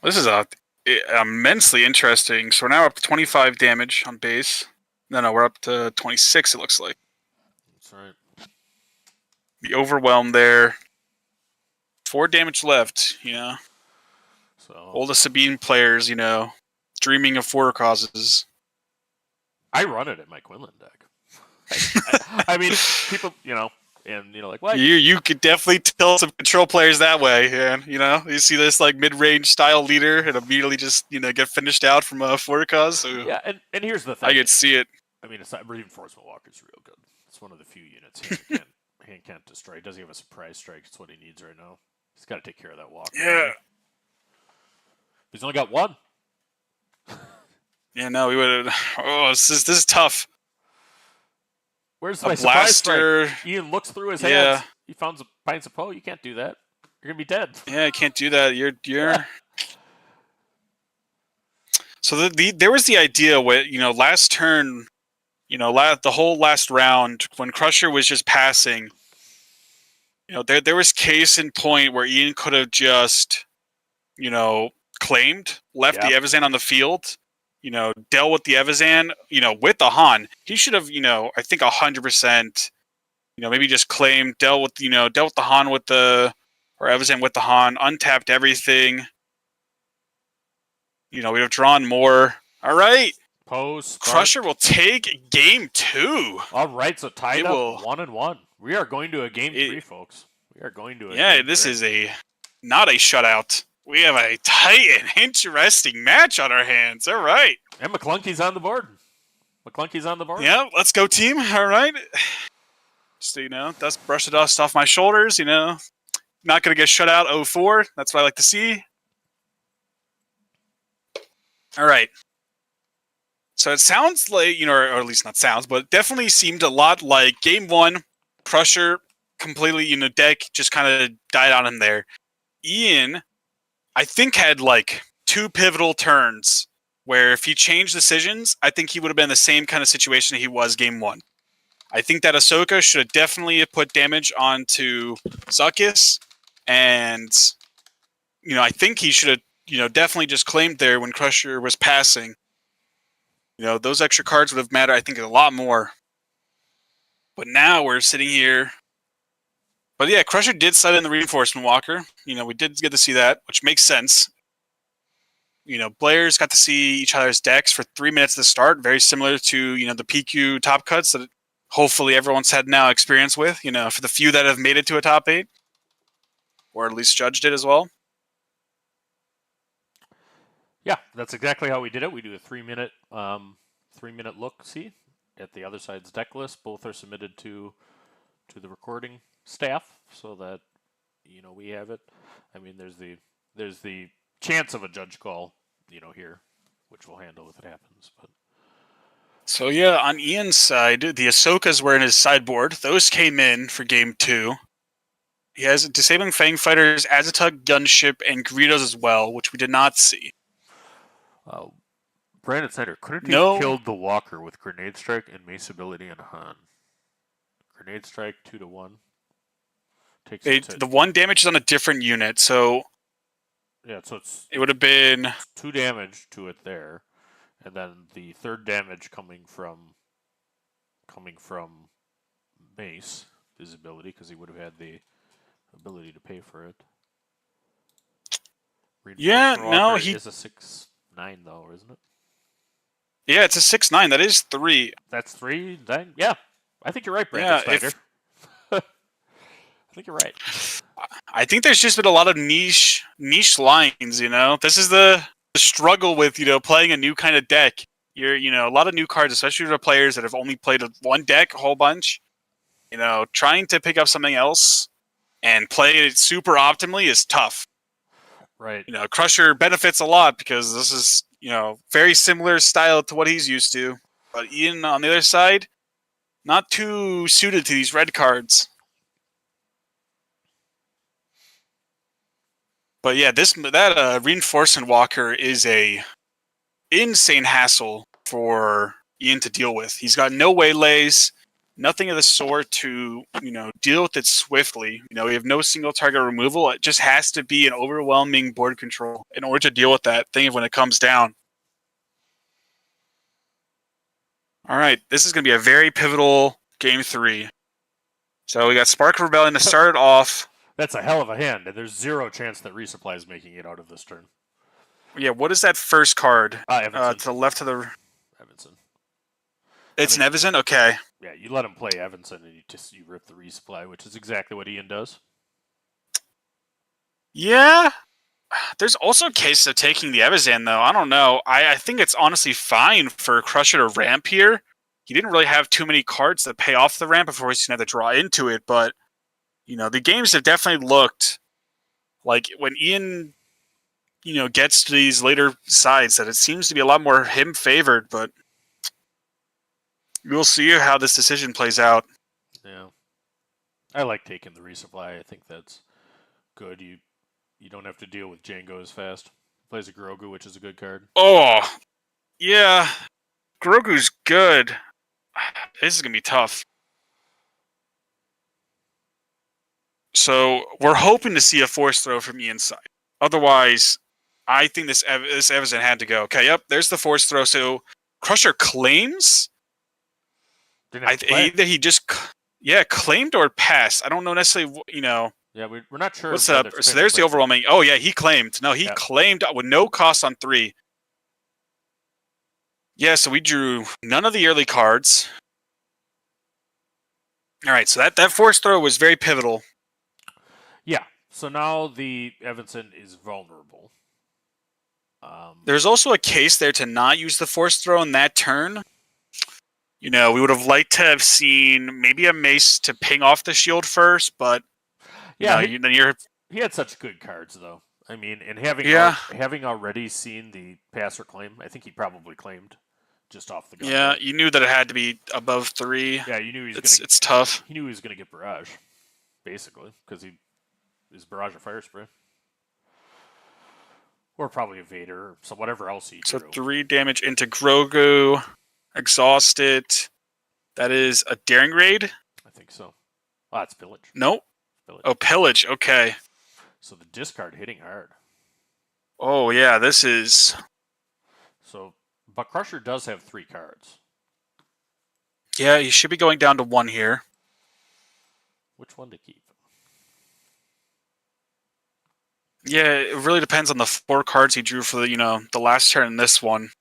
This is immensely interesting. So we're now up to 25 damage on base. No, we're up to 26, it looks like. That's right. The overwhelm there. 4 damage left, So all the Sabine players, dreaming of 4 causes. I run it in my Quinlan deck. I mean, people, and like what? You could definitely tell some control players that way, and you see this like mid-range style leader and immediately just get finished out from a 4 cause. So yeah, and here's the thing. I could see it. I mean, Reinforcement Walker's real good. It's one of the few units he can't destroy. Does he have a surprise strike? It's what he needs right now. He's got to take care of that Walker. Yeah. He's only got 1. Yeah, no, we would have. Oh, this is tough. Where's a my blaster? Surprise strike? Ian looks through his hands. He finds a Poe. You can't do that. You're gonna be dead. Yeah, you can't do that. You're. So there was the idea with last turn, the whole last round when Krusher was just passing. There was case in point where Ian could have just, claimed, left the Evazan on the field, dealt with the Evazan, with the Han. He should have, I think 100%, maybe just claimed, dealt with the Han or where Evazan with the Han untapped everything. You know, we'd have drawn more. All right. Post. Krusher will take game 2. All right, so tied It up will- 1-1. We are going to a game 3, folks. We are going to a Yeah, game this 3. is not a shutout. We have a tight and interesting match on our hands. All right. And Maclunky's on the board. Maclunky's on the board. Yeah, let's go, team. All right. So, you know, that's brush the dust off my shoulders, you know. Not going to get shut out 0-4. That's what I like to see. All right. So it sounds like, you know, or at least not sounds, but it definitely seemed a lot like game 1. Krusher completely, you know, deck just kind of died on him there. Ian, I think, had like 2 pivotal turns where if he changed decisions, I think he would have been the same kind of situation he was game 1. I think that Ahsoka should have definitely put damage onto Zuckuss, and, you know, I think he should have, you know, definitely just claimed there when Krusher was passing. You know, those extra cards would have mattered, I think, a lot more. But now we're sitting here. But yeah, Krusher did set in the Reinforcement Walker. You know, we did get to see that, which makes sense. You know, players got to see each other's decks for 3 minutes at the start, very similar to, you know, the PQ top cuts that hopefully everyone's had now experience with, you know, for the few that have made it to a top 8. Or at least judged it as well. Yeah, that's exactly how we did it. We do a 3-minute look-see at the other side's deck list. Both are submitted to the recording staff so that, you know, we have it. I mean, there's the chance of a judge call, you know, here, which we'll handle if it happens. But so yeah, on Ian's side, the Ahsokas were in his sideboard. Those came in for game 2. He has Disabling Fang Fighters, Azatug Gunship, and Greedos as well, which we did not see. Brandon Snyder, couldn't he No. have killed the Walker with Grenade Strike and Mace ability and Han? Grenade Strike 2-1. Takes it to, The 1 damage is on a different unit, so yeah, so it would have been 2 damage to it there, and then the 3rd damage coming from Mace, his ability, because he would have had the ability to pay for it. Yeah, no, Walker he is a 6-9 though, isn't it? Yeah, it's a 6-9. That is 3. That's 3. Then yeah, I think you're right, Brandon Snyder. I think you're right. I think there's just been a lot of niche lines, you know. This is the struggle with, you know, playing a new kind of deck. You know, a lot of new cards, especially for players that have only played one deck a whole bunch. You know, trying to pick up something else and play it super optimally is tough. Right. You know, Krusher benefits a lot because this is, you know, very similar style to what he's used to. But Ian, on the other side, not too suited to these red cards. But yeah, that Reinforcement Walker is a insane hassle for Ian to deal with. He's got no waylays, nothing of the sort to, you know, deal with it swiftly. You know, we have no single target removal. It just has to be an overwhelming board control in order to deal with that thing when it comes down. All right, this is going to be a very pivotal game 3. So we got Spark of Rebellion to start it off. That's a hell of a hand, and there's 0 chance that Resupply is making it out of this turn. Yeah, what is that first card? Evanson. To the left of the... Evanson. It's an Evanson? Okay. Yeah, you let him play Evanson, and you rip the Resupply, which is exactly what Ian does. Yeah. There's also a case of taking the Evazan, though. I don't know. I think it's honestly fine for Krusher to ramp here. He didn't really have too many cards that pay off the ramp before he's going to have to draw into it, but, you know, the games have definitely looked like when Ian, you know, gets to these later sides that it seems to be a lot more him favored, but we'll see how this decision plays out. Yeah. I like taking the Resupply. I think that's good. You don't have to deal with Jango as fast. Plays a Grogu, which is a good card. Oh, yeah. Grogu's good. This is going to be tough. So we're hoping to see a force throw from Ian's side. Otherwise, I think this Evanson had to go. Okay, yep, there's the force throw. So Krusher claims? Either he just, claimed or passed. I don't know necessarily, you know. Yeah, we're not sure. What's whether up? it's So there's the claimed. overwhelming. Oh yeah, he claimed. No, he Yeah. claimed with no cost on 3. Yeah, so we drew none of the early cards. All right, so that force throw was very pivotal. Yeah. So now the Evanson is vulnerable. There's also a case there to not use the force throw in that turn. You know, we would have liked to have seen maybe a Mace to ping off the shield first, but Yeah, then you're he had such good cards though. I mean, and having Yeah. having already seen the passer claim, I think he probably claimed just off the gun. yeah. right? You knew that it had to be above 3. Yeah, you knew he was It's tough. He knew he was gonna get barrage, basically, because he is barrage or fire spray, or probably a Vader, or so whatever else he So drew. 3 damage into Grogu, exhausted. That is a daring raid. I think so. Oh, it's pillage. Nope. Pillage. Oh, pillage. Okay. So the discard hitting hard. Oh yeah, this is. So, but Krusher does have 3 cards. Yeah, you should be going down to 1 here. Which one to keep? Yeah, it really depends on the 4 cards he drew for the last turn in this one.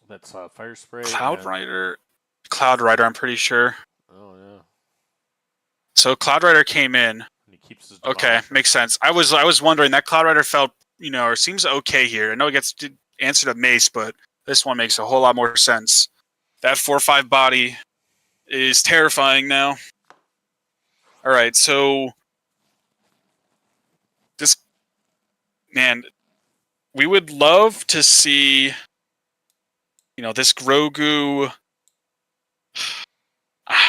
That's fire spray. Cloud Rider, I'm pretty sure. Oh yeah. So Cloud Rider came in. And he keeps his Okay, Demolisher. makes sense. I was wondering that Cloud Rider felt or seems okay here. I know it gets answered to Mace, but this one makes a whole lot more sense. That 4/5 body is terrifying now. All right, so this man, we would love to see this Grogu.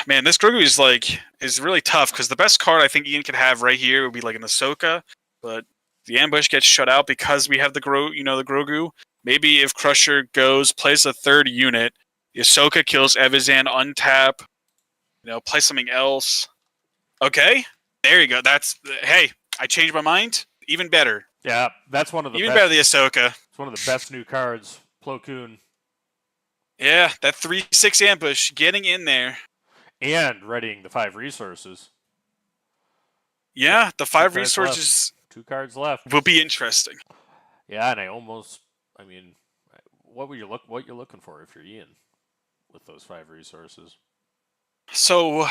Man, this Grogu is really tough because the best card I think Ian could have right here would be like an Ahsoka, but the ambush gets shut out because we have the Grogu. Maybe if Krusher plays a 3rd unit, the Ahsoka kills Evazan, untap, play something else. Okay, there you go. Hey, I changed my mind. Even better. Yeah, that's one of the Even best. better, the Ahsoka. It's one of the best new cards. Plo Koon. Yeah, that 3/6 ambush, getting in there. And readying the 5 resources. Yeah, the 5 cards resources 2 cards left. will be interesting. Yeah, and I mean, what you looking for if you're Ian with those 5 resources? So,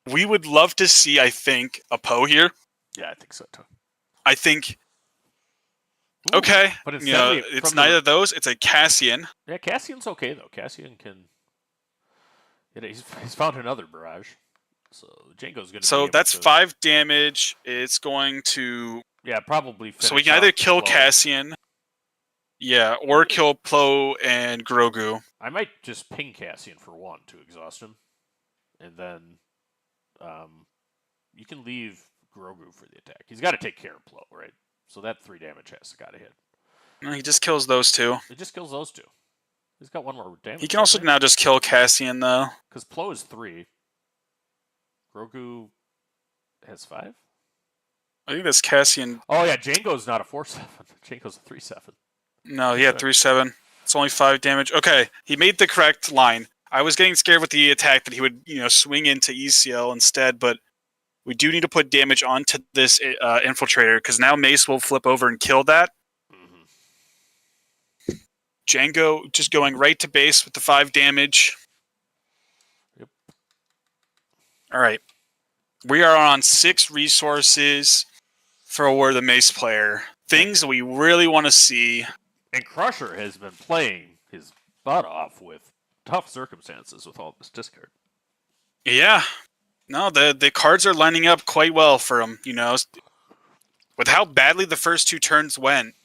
we would love to see, I think, a Poe here. Yeah, I think so too. I think. Ooh, Okay, but instead it's neither of those. It's a Cassian. Yeah, Cassian's okay though. Cassian can. He's found another barrage, so Jango's gonna. So that's 5 damage. It's going to. Yeah, probably. So we can either kill Cassian. Yeah, or kill Plo and Grogu. I might just ping Cassian for 1 to exhaust him, and then, you can leave Grogu for the attack. He's got to take care of Plo, right? So that 3 damage has got to hit. No, he just kills those 2. It just kills those 2. He's got 1 more damage. He can also now just kill Cassian, though. Because Plo is 3. Grogu has 5? I think that's Cassian. Oh, yeah, Jango's not a 4/7. Jango's a 3/7. No, he had 3/7. It's only 5 damage. Okay, he made the correct line. I was getting scared with the attack that he would, swing into ECL instead, but we do need to put damage onto this infiltrator because now Mace will flip over and kill that. Mm-hmm. Jango just going right to base with the 5 damage. Yep. All right. We are on 6 resources for the Mace player. Things we really want to see. And Krusher has been playing his butt off with tough circumstances with all this discard. Yeah. No, the cards are lining up quite well for him, With how badly the first 2 turns went,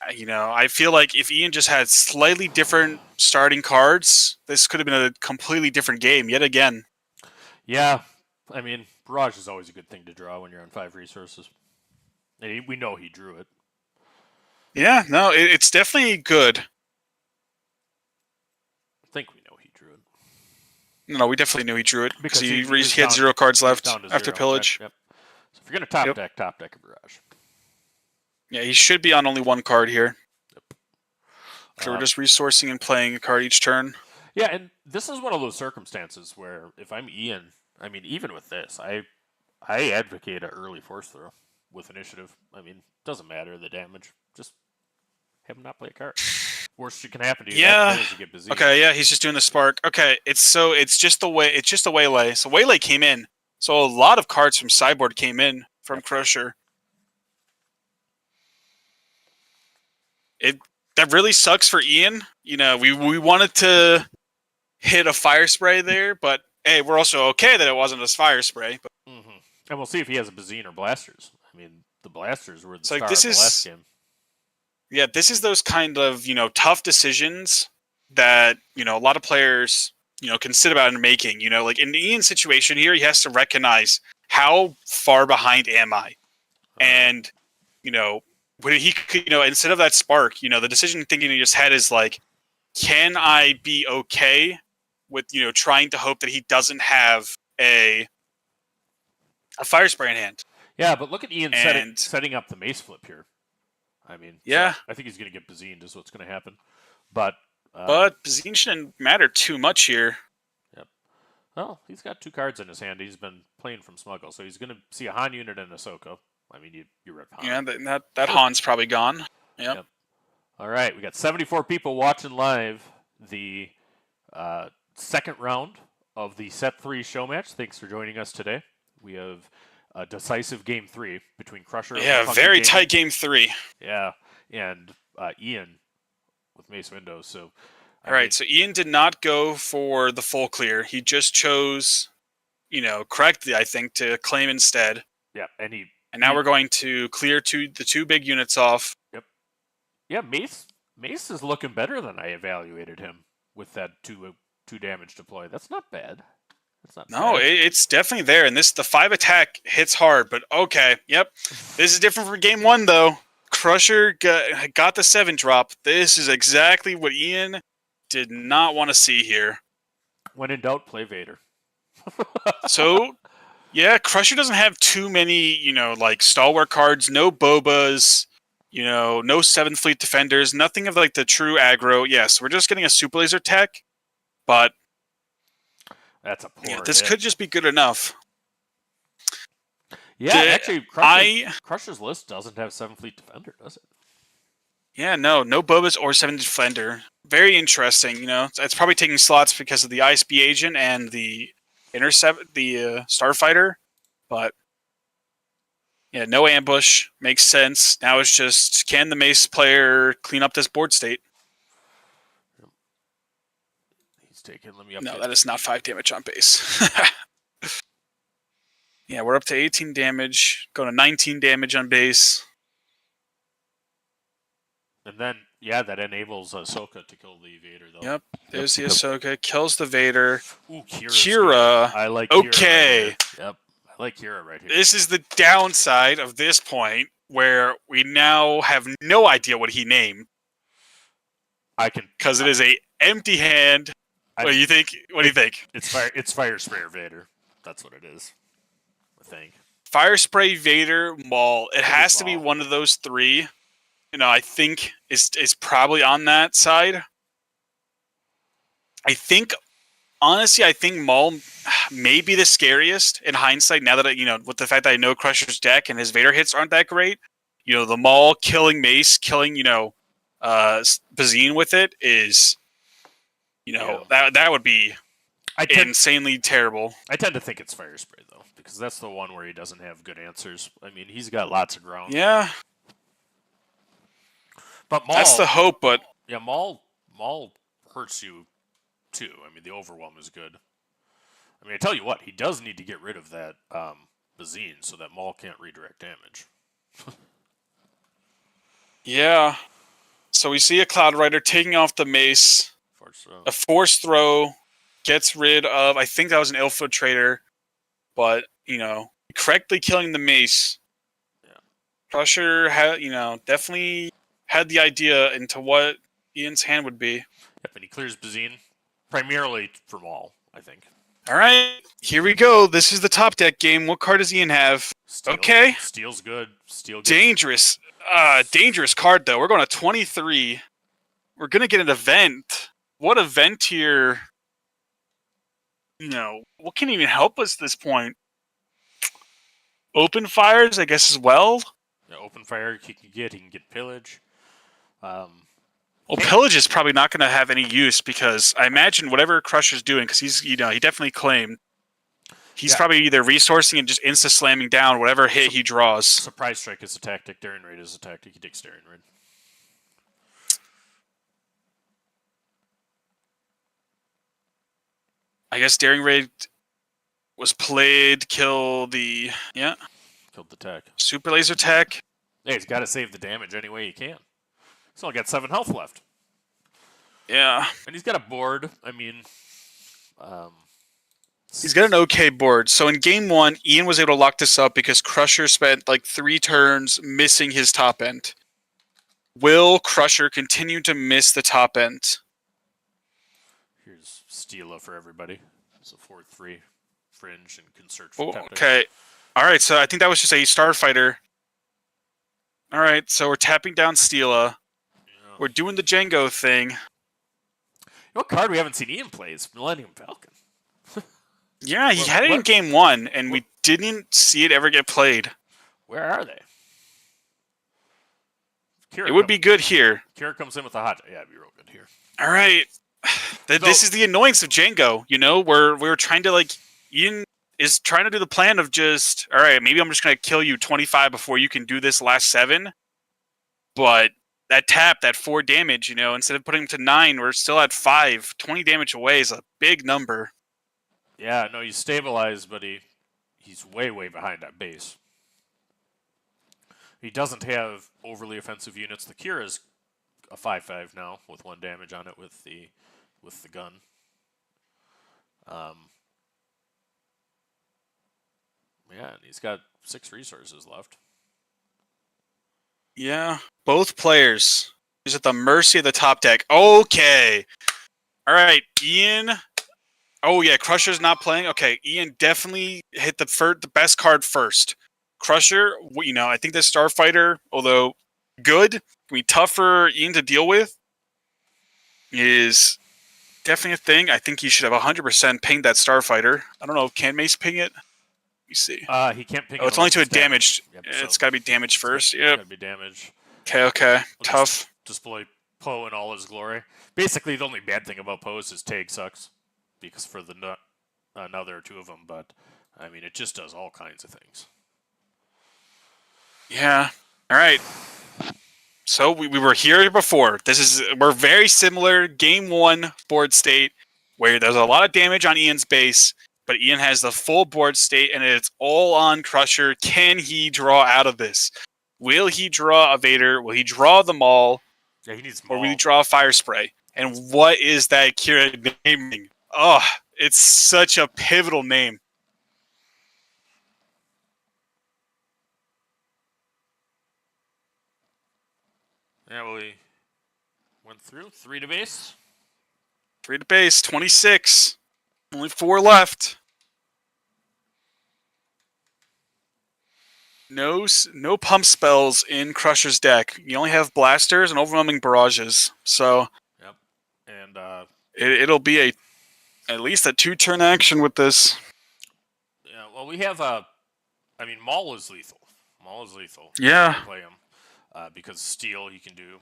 I feel like if Ian just had slightly different starting cards, this could have been a completely different game yet again. Yeah, I mean, Barrage is always a good thing to draw when you're on 5 resources. And we know he drew it. Yeah, no, it's definitely good. I think we know he drew it. No, we definitely knew he drew it because he had down, 0 cards left after 0, pillage. Right? Yep. So if you're going to top deck a Barrage. Yeah, he should be on only 1 card here. Yep. So we're just resourcing and playing a card each turn. Yeah, and this is one of those circumstances where if I'm Ian, I mean, even with this, I advocate an early force throw with initiative. I mean, doesn't matter the damage, just have him not play a card. Worst that can happen to you, Yeah. is you get busy. Okay, yeah, he's just doing the spark. Okay, it's just a waylay. So waylay came in. So a lot of cards from sideboard came in from Krusher. That really sucks for Ian. You know, we wanted to hit a fire spray there, but hey, we're also okay that it wasn't a fire spray. But and we'll see if he has a Bazine or blasters. I mean, the blasters were the So, star this of the is- last game. yeah, this is those kind of, tough decisions that, a lot of players, can sit about and making. Like in Ian's situation here, he has to recognize how far behind am I? And, when he could, instead of that spark, the decision thinking in his head is like, can I be okay with, trying to hope that he doesn't have a fire spray in hand? Yeah, but look at Ian And- setting up the Mace flip here. I mean, Yeah. so I think he's going to get Bazined is what's going to happen. But Bazine shouldn't matter too much here. well, he's got 2 cards in his hand. He's been playing from Smuggle, so he's going to see a Han unit and a Ahsoka. I mean, you rip Han. Yeah, that Han's probably gone. Yep. Yep. All right, we got 74 people watching live the second round of the Set 3 show match. Thanks for joining us today. We have a decisive Game 3 between Krusher Yeah, and very Maclunky tight Game 3. Yeah, and Ian with Mace Windows. So, All right, so Ian did not go for the full clear. He just chose, correctly, I think, to claim instead. yeah, and now we're going to clear the 2 big units off. yeah, Mace is looking better than I evaluated him with that 2 damage deploy. That's not bad. That's not No, bad. it's definitely there. And the 5 attack hits hard, but okay, yep. This is different from Game 1, though. Krusher got the 7 drop. This is exactly what Ian did not want to see here. When in doubt, play Vader. So, yeah, Krusher doesn't have too many, stalwart cards, no Bobas, no 7th Fleet Defenders, nothing of, the true aggro. Yes, we're just getting a Super Laser tech, but That's a poor this hit. could just be good enough. Yeah, actually, I- Crusher's list doesn't have 7 Fleet Defender, does it? Yeah, no Bobas or 7th Defender. Very interesting, It's probably taking slots because of the ISB agent and the Starfighter, but yeah, no ambush. Makes sense. Now it's just, can the Mace player clean up this board state? He's taking, let me update. No, that is not 5 damage on base. Yeah, we're up to 18 damage, going to 19 damage on base. And then, yeah, that enables Ahsoka to kill the Vader, though. Yep, there's the Ahsoka, kills the Vader. Ooh, Kira. I like Okay. Kira right here. Yep, I like Kira right here. This is the downside of this point, where we now have no idea what he named, I can, because it is a empty hand. What do you think? What do you think? it's Fire Sprayer Vader. That's what it is, I think. Fire Spray, Vader, Maul. It has to be Maul. one of those 3. I think is probably on that side. Honestly, I think Maul may be the scariest in hindsight. Now that with the fact that I know Crusher's deck and his Vader hits aren't that great. The Maul killing Mace, killing Bazine with it is, that would be insanely terrible. I tend to think it's Fire Spray, though, because that's the one where he doesn't have good answers. I mean, he's got lots of ground. Yeah, But Maul, that's the hope. But yeah, Maul hurts you too. I mean, the overwhelm is good. I mean, I tell you what, he does need to get rid of that Bazine so that Maul can't redirect damage. yeah, so we see a Cloud Rider taking off the Mace. A force throw gets rid of, I think that was an Infiltrator, but correctly killing the Mace. Yeah. Krusher had, definitely had the idea into what Ian's hand would be. Yep, and he clears Bazine primarily for Maul, I think. All right, here we go. This is the top deck game. What card does Ian have? Okay. Steel's good. Steel. Dangerous card though. We're going to 23. we're gonna get an event. What event here? What can even help us at this point? Open fires, I guess, as well. Yeah, open fire he can get pillage. Well, pillage is probably not going to have any use because I imagine whatever Krusher's doing, because he definitely claimed he's probably either resourcing and just insta slamming down whatever hit he draws. Surprise strike is a tactic. Daring raid is a tactic. He takes daring raid. I guess daring raid was played. Killed the tech. Super laser tech. Hey, he's got to save the damage any way he can. He's only got 7 health left. Yeah. And he's got a board. I mean, he's got an okay board. So in game 1, Ian was able to lock this up because Krusher spent like 3 turns missing his top end. Will Krusher continue to miss the top end? Here's Steela for everybody. It's a 4-3 fringe and can search for tech. Okay. Alright, so I think that was just a starfighter. Alright, so we're tapping down Steela. Yeah. We're doing the Jango thing. What card we haven't seen Ian play is Millennium Falcon. Yeah, he had it in game 1, and we didn't see it ever get played. Where are they? It would be good here. Kira comes in with a hot... Yeah, it'd be real good here. Alright. This is the annoyance of Jango, we're trying to, Ian is trying to do the plan of just, alright, maybe I'm just going to kill you 25 before you can do this last 7. But that tap, that 4 damage, instead of putting him to 9, we're still at 5. 20 damage away is a big number. Yeah, no, he's stabilized, but he's way, way behind that base. He doesn't have overly offensive units. The Kira's a 5/5 now with 1 damage on it with the gun. Yeah, and he's got 6 resources left. Yeah, both players. He's at the mercy of the top deck. Okay. All right, Ian. Oh, yeah, Krusher's not playing. Okay, Ian definitely hit the best card first. Krusher, I think this Starfighter, although good, can be tough for Ian to deal with, is definitely a thing. I think he should have 100% pinged that Starfighter. I don't know, can Mace ping it? Let me see. He can't ping it. Oh, it's only to a damage. damaged. Yep, it's got to be damaged first. Yep. It's got to be damage. Okay. Tough. Display Poe in all his glory. Basically, the only bad thing about Poe is his tag sucks. Because for the now there are 2 of them, but I mean, it just does all kinds of things. Yeah. All right. So we were here before. We're very similar. Game 1 board state where there's a lot of damage on Ian's base, but Ian has the full board state and it's all on Krusher. Can he draw out of this? Will he draw a Vader? Will he draw the Maul? Yeah, he needs Maul. Or will he draw a Fire Spray? And what is that Kira naming? Oh, it's such a pivotal name. Yeah, well, he went through 3 to base. 3 to base, 26. Only 4 left. No pump spells in Krusher's deck. You only have blasters and overwhelming barrages. So, yep, and it'll be at least a 2-turn action with this. Yeah, well, we have Maul is lethal. Yeah. Play him because Steel you can do.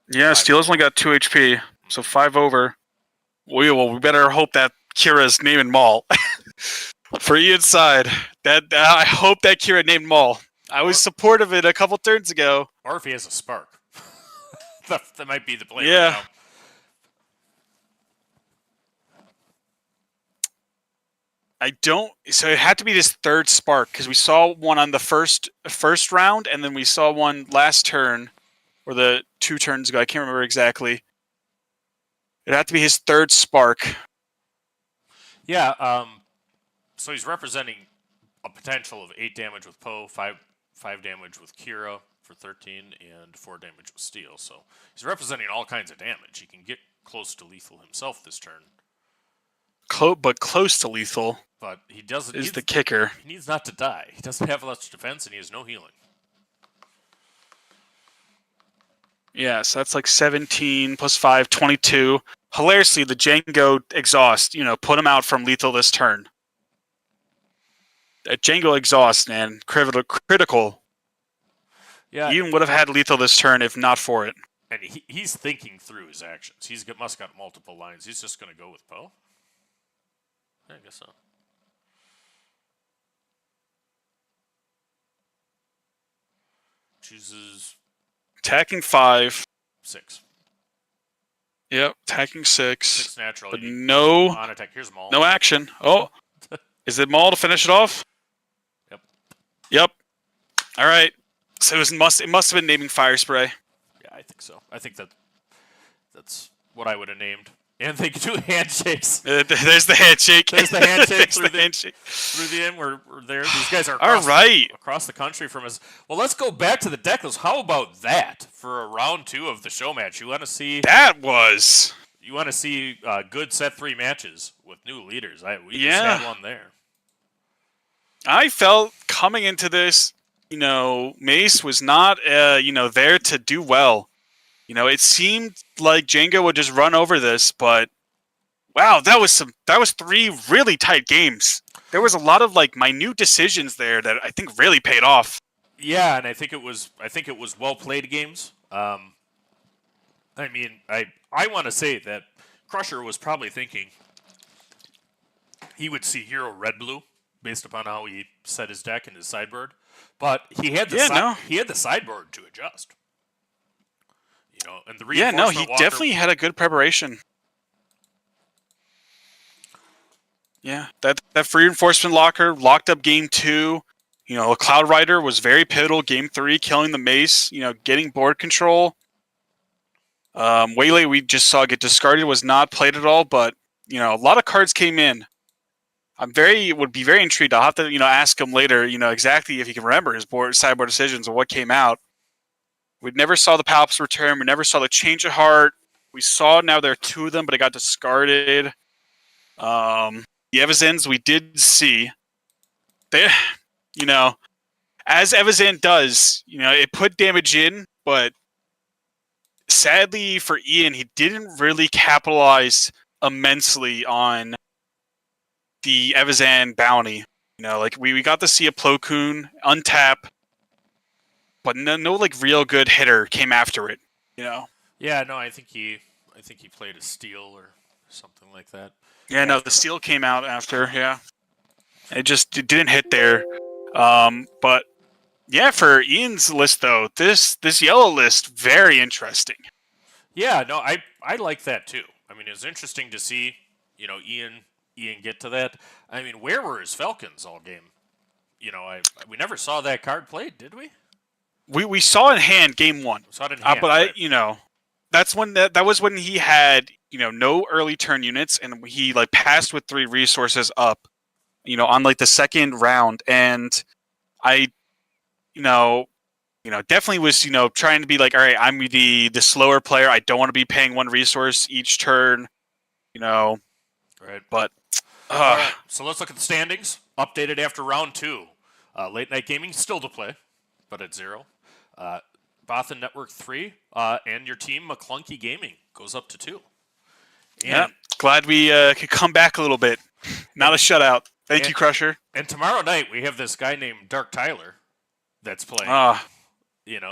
Yeah, Steel's only got 2 HP, so 5 over. We better hope that Kira's naming Maul. For Ian's side, I hope that Kira named Maul. I was supportive of it a couple turns ago. Or if he has a spark. that might be the play. Yeah. Right now. So it had to be this 3rd spark, because we saw one on the first round, and then we saw one last turn, or the 2 turns ago. I can't remember exactly. It had to be his 3rd spark. Yeah, so he's representing a potential of 8 damage with Poe, 5 damage with Kira for 13, and 4 damage with Steel. So he's representing all kinds of damage. He can get close to lethal himself this turn. But close to lethal. But he doesn't. Is the kicker. He needs not to die. He doesn't have much defense, and he has no healing. Yeah, so that's like 17 plus 5, 22. Hilariously, the Jango exhaust, put him out from lethal this turn. That Jango exhaust, man, critical. Yeah, Ian would have had lethal this turn if not for it. and he's thinking through his actions. Must got multiple lines. He's just going to go with Poe. Yeah, I guess so. Chooses Attacking 5. 6. Yep, attacking 6. 6 natural. But no, on attack. Here's Maul. no action. Oh, is it Maul to finish it off? Yep. Yep. All right. So it must have been naming Fire Spray. Yeah, I think so. I think that's what I would have named. And they could do handshakes. There's the handshake. There's the handshake There's the handshake. through the end. We're there. These guys are across the country from us. Well, let's go back to the Decklist. How about that for a round 2 of the show match? You want to see good set 3 matches with new leaders. We just had one there. I felt coming into this, Mace was not, there to do well. It seemed like Jango would just run over this, but wow, that was 3 really tight games. There was a lot of minute decisions there that I think really paid off. Yeah, and I think it was well played games. I want to say that Krusher was probably thinking he would see Hero Red Blue based upon how he set his deck and his sideboard, but he had the sideboard to adjust. And the reinforcement he definitely had a good preparation. Yeah, that free reinforcement locker locked up game 2. Cloud Rider was very pivotal game 3, killing the Mace. Getting board control. Waylay we just saw get discarded, was not played at all, but a lot of cards came in. Would be very intrigued. I'll have to ask him later. Exactly if he can remember his sideboard decisions and what came out. We never saw the Palps return. We never saw the Change of Heart. We saw now there are 2 of them, but it got discarded. The Evazans we did see. They, as Evazan does, it put damage in, but sadly for Ian, he didn't really capitalize immensely on the Evazan bounty. We got to see a Plo Koon untap, but no real good hitter came after it. Yeah, no, I think he played a steal or something like that. Yeah, no, the steal came out after. Yeah, it didn't hit there. But yeah, for Ian's list though, this yellow list very interesting. Yeah, no, I like that too. It was interesting to see Ian get to that. Where were his Falcons all game? We never saw that card played, did we? We saw in hand game 1. Saw it in hand, but right. That's when that was when he had no early turn units, and he passed with 3 resources up, on the second round, and I definitely was trying to be all right, I'm the slower player. I don't want to be paying 1 resource each turn, Right. But all right, so let's look at the standings updated after round 2. Late Night Gaming still to play, but at 0. Bothan Network 3, and your team Maclunky Gaming goes up to 2. Yeah, glad we could come back a little bit. Not a shutout. Thank you, Krusher. And tomorrow night we have this guy named Dark Tyler that's playing.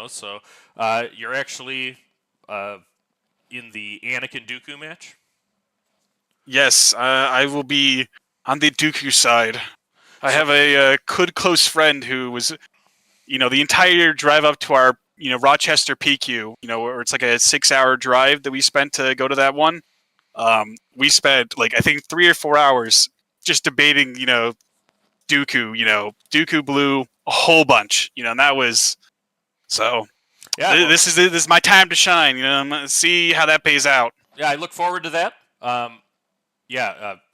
So you're actually in the Anakin Dooku match. Yes, I will be on the Dooku side. I have a good close friend who was, the entire drive up to our, Rochester PQ, where it's a 6-hour drive that we spent to go to that one. We spent I think 3 or 4 hours just debating, Dooku. Dooku blew a whole bunch, and that was so. Yeah, this is my time to shine. I'm gonna see how that pays out. Yeah, I look forward to that.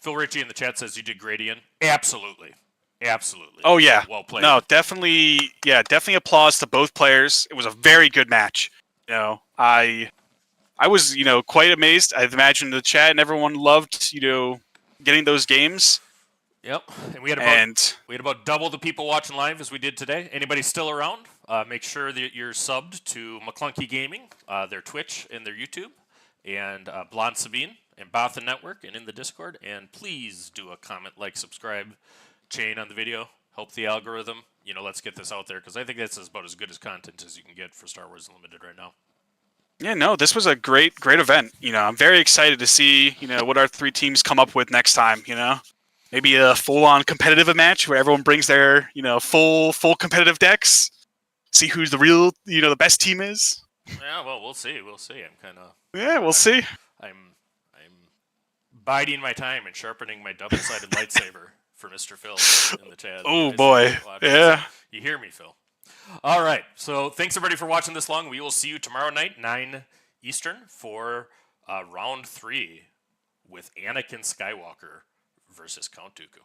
Phil Ritchie in the chat says you did great, Ian. Absolutely. Oh yeah. Well played. No, definitely. Yeah, definitely applause to both players. It was a very good match. I was quite amazed. I imagine the chat and everyone loved getting those games. Yep, and we had about double the people watching live as we did today. Anybody still around? make sure that you're subbed to Maclunky Gaming, their Twitch and their YouTube, and Blonde Sabine and Bothan Network, and in the Discord. And please do a comment, like, subscribe, chain on the video. Help the algorithm. Let's get this out there, because I think this is about as good as content as you can get for Star Wars Unlimited right now. Yeah, no, this was a great event. I'm very excited to see, what our 3 teams come up with next time, Maybe a full-on competitive match where everyone brings their, full competitive decks. See who's the real, the best team is. Yeah, well, we'll see. I'm kind of... Yeah, we'll see. I'm biding my time and sharpening my double-sided lightsaber for Mr. Phil in the chat. Oh, boy. Yeah. You hear me, Phil. All right. So thanks, everybody, for watching this long. We will see you tomorrow night, 9 Eastern, for round 3 with Anakin Skywalker versus Count Dooku.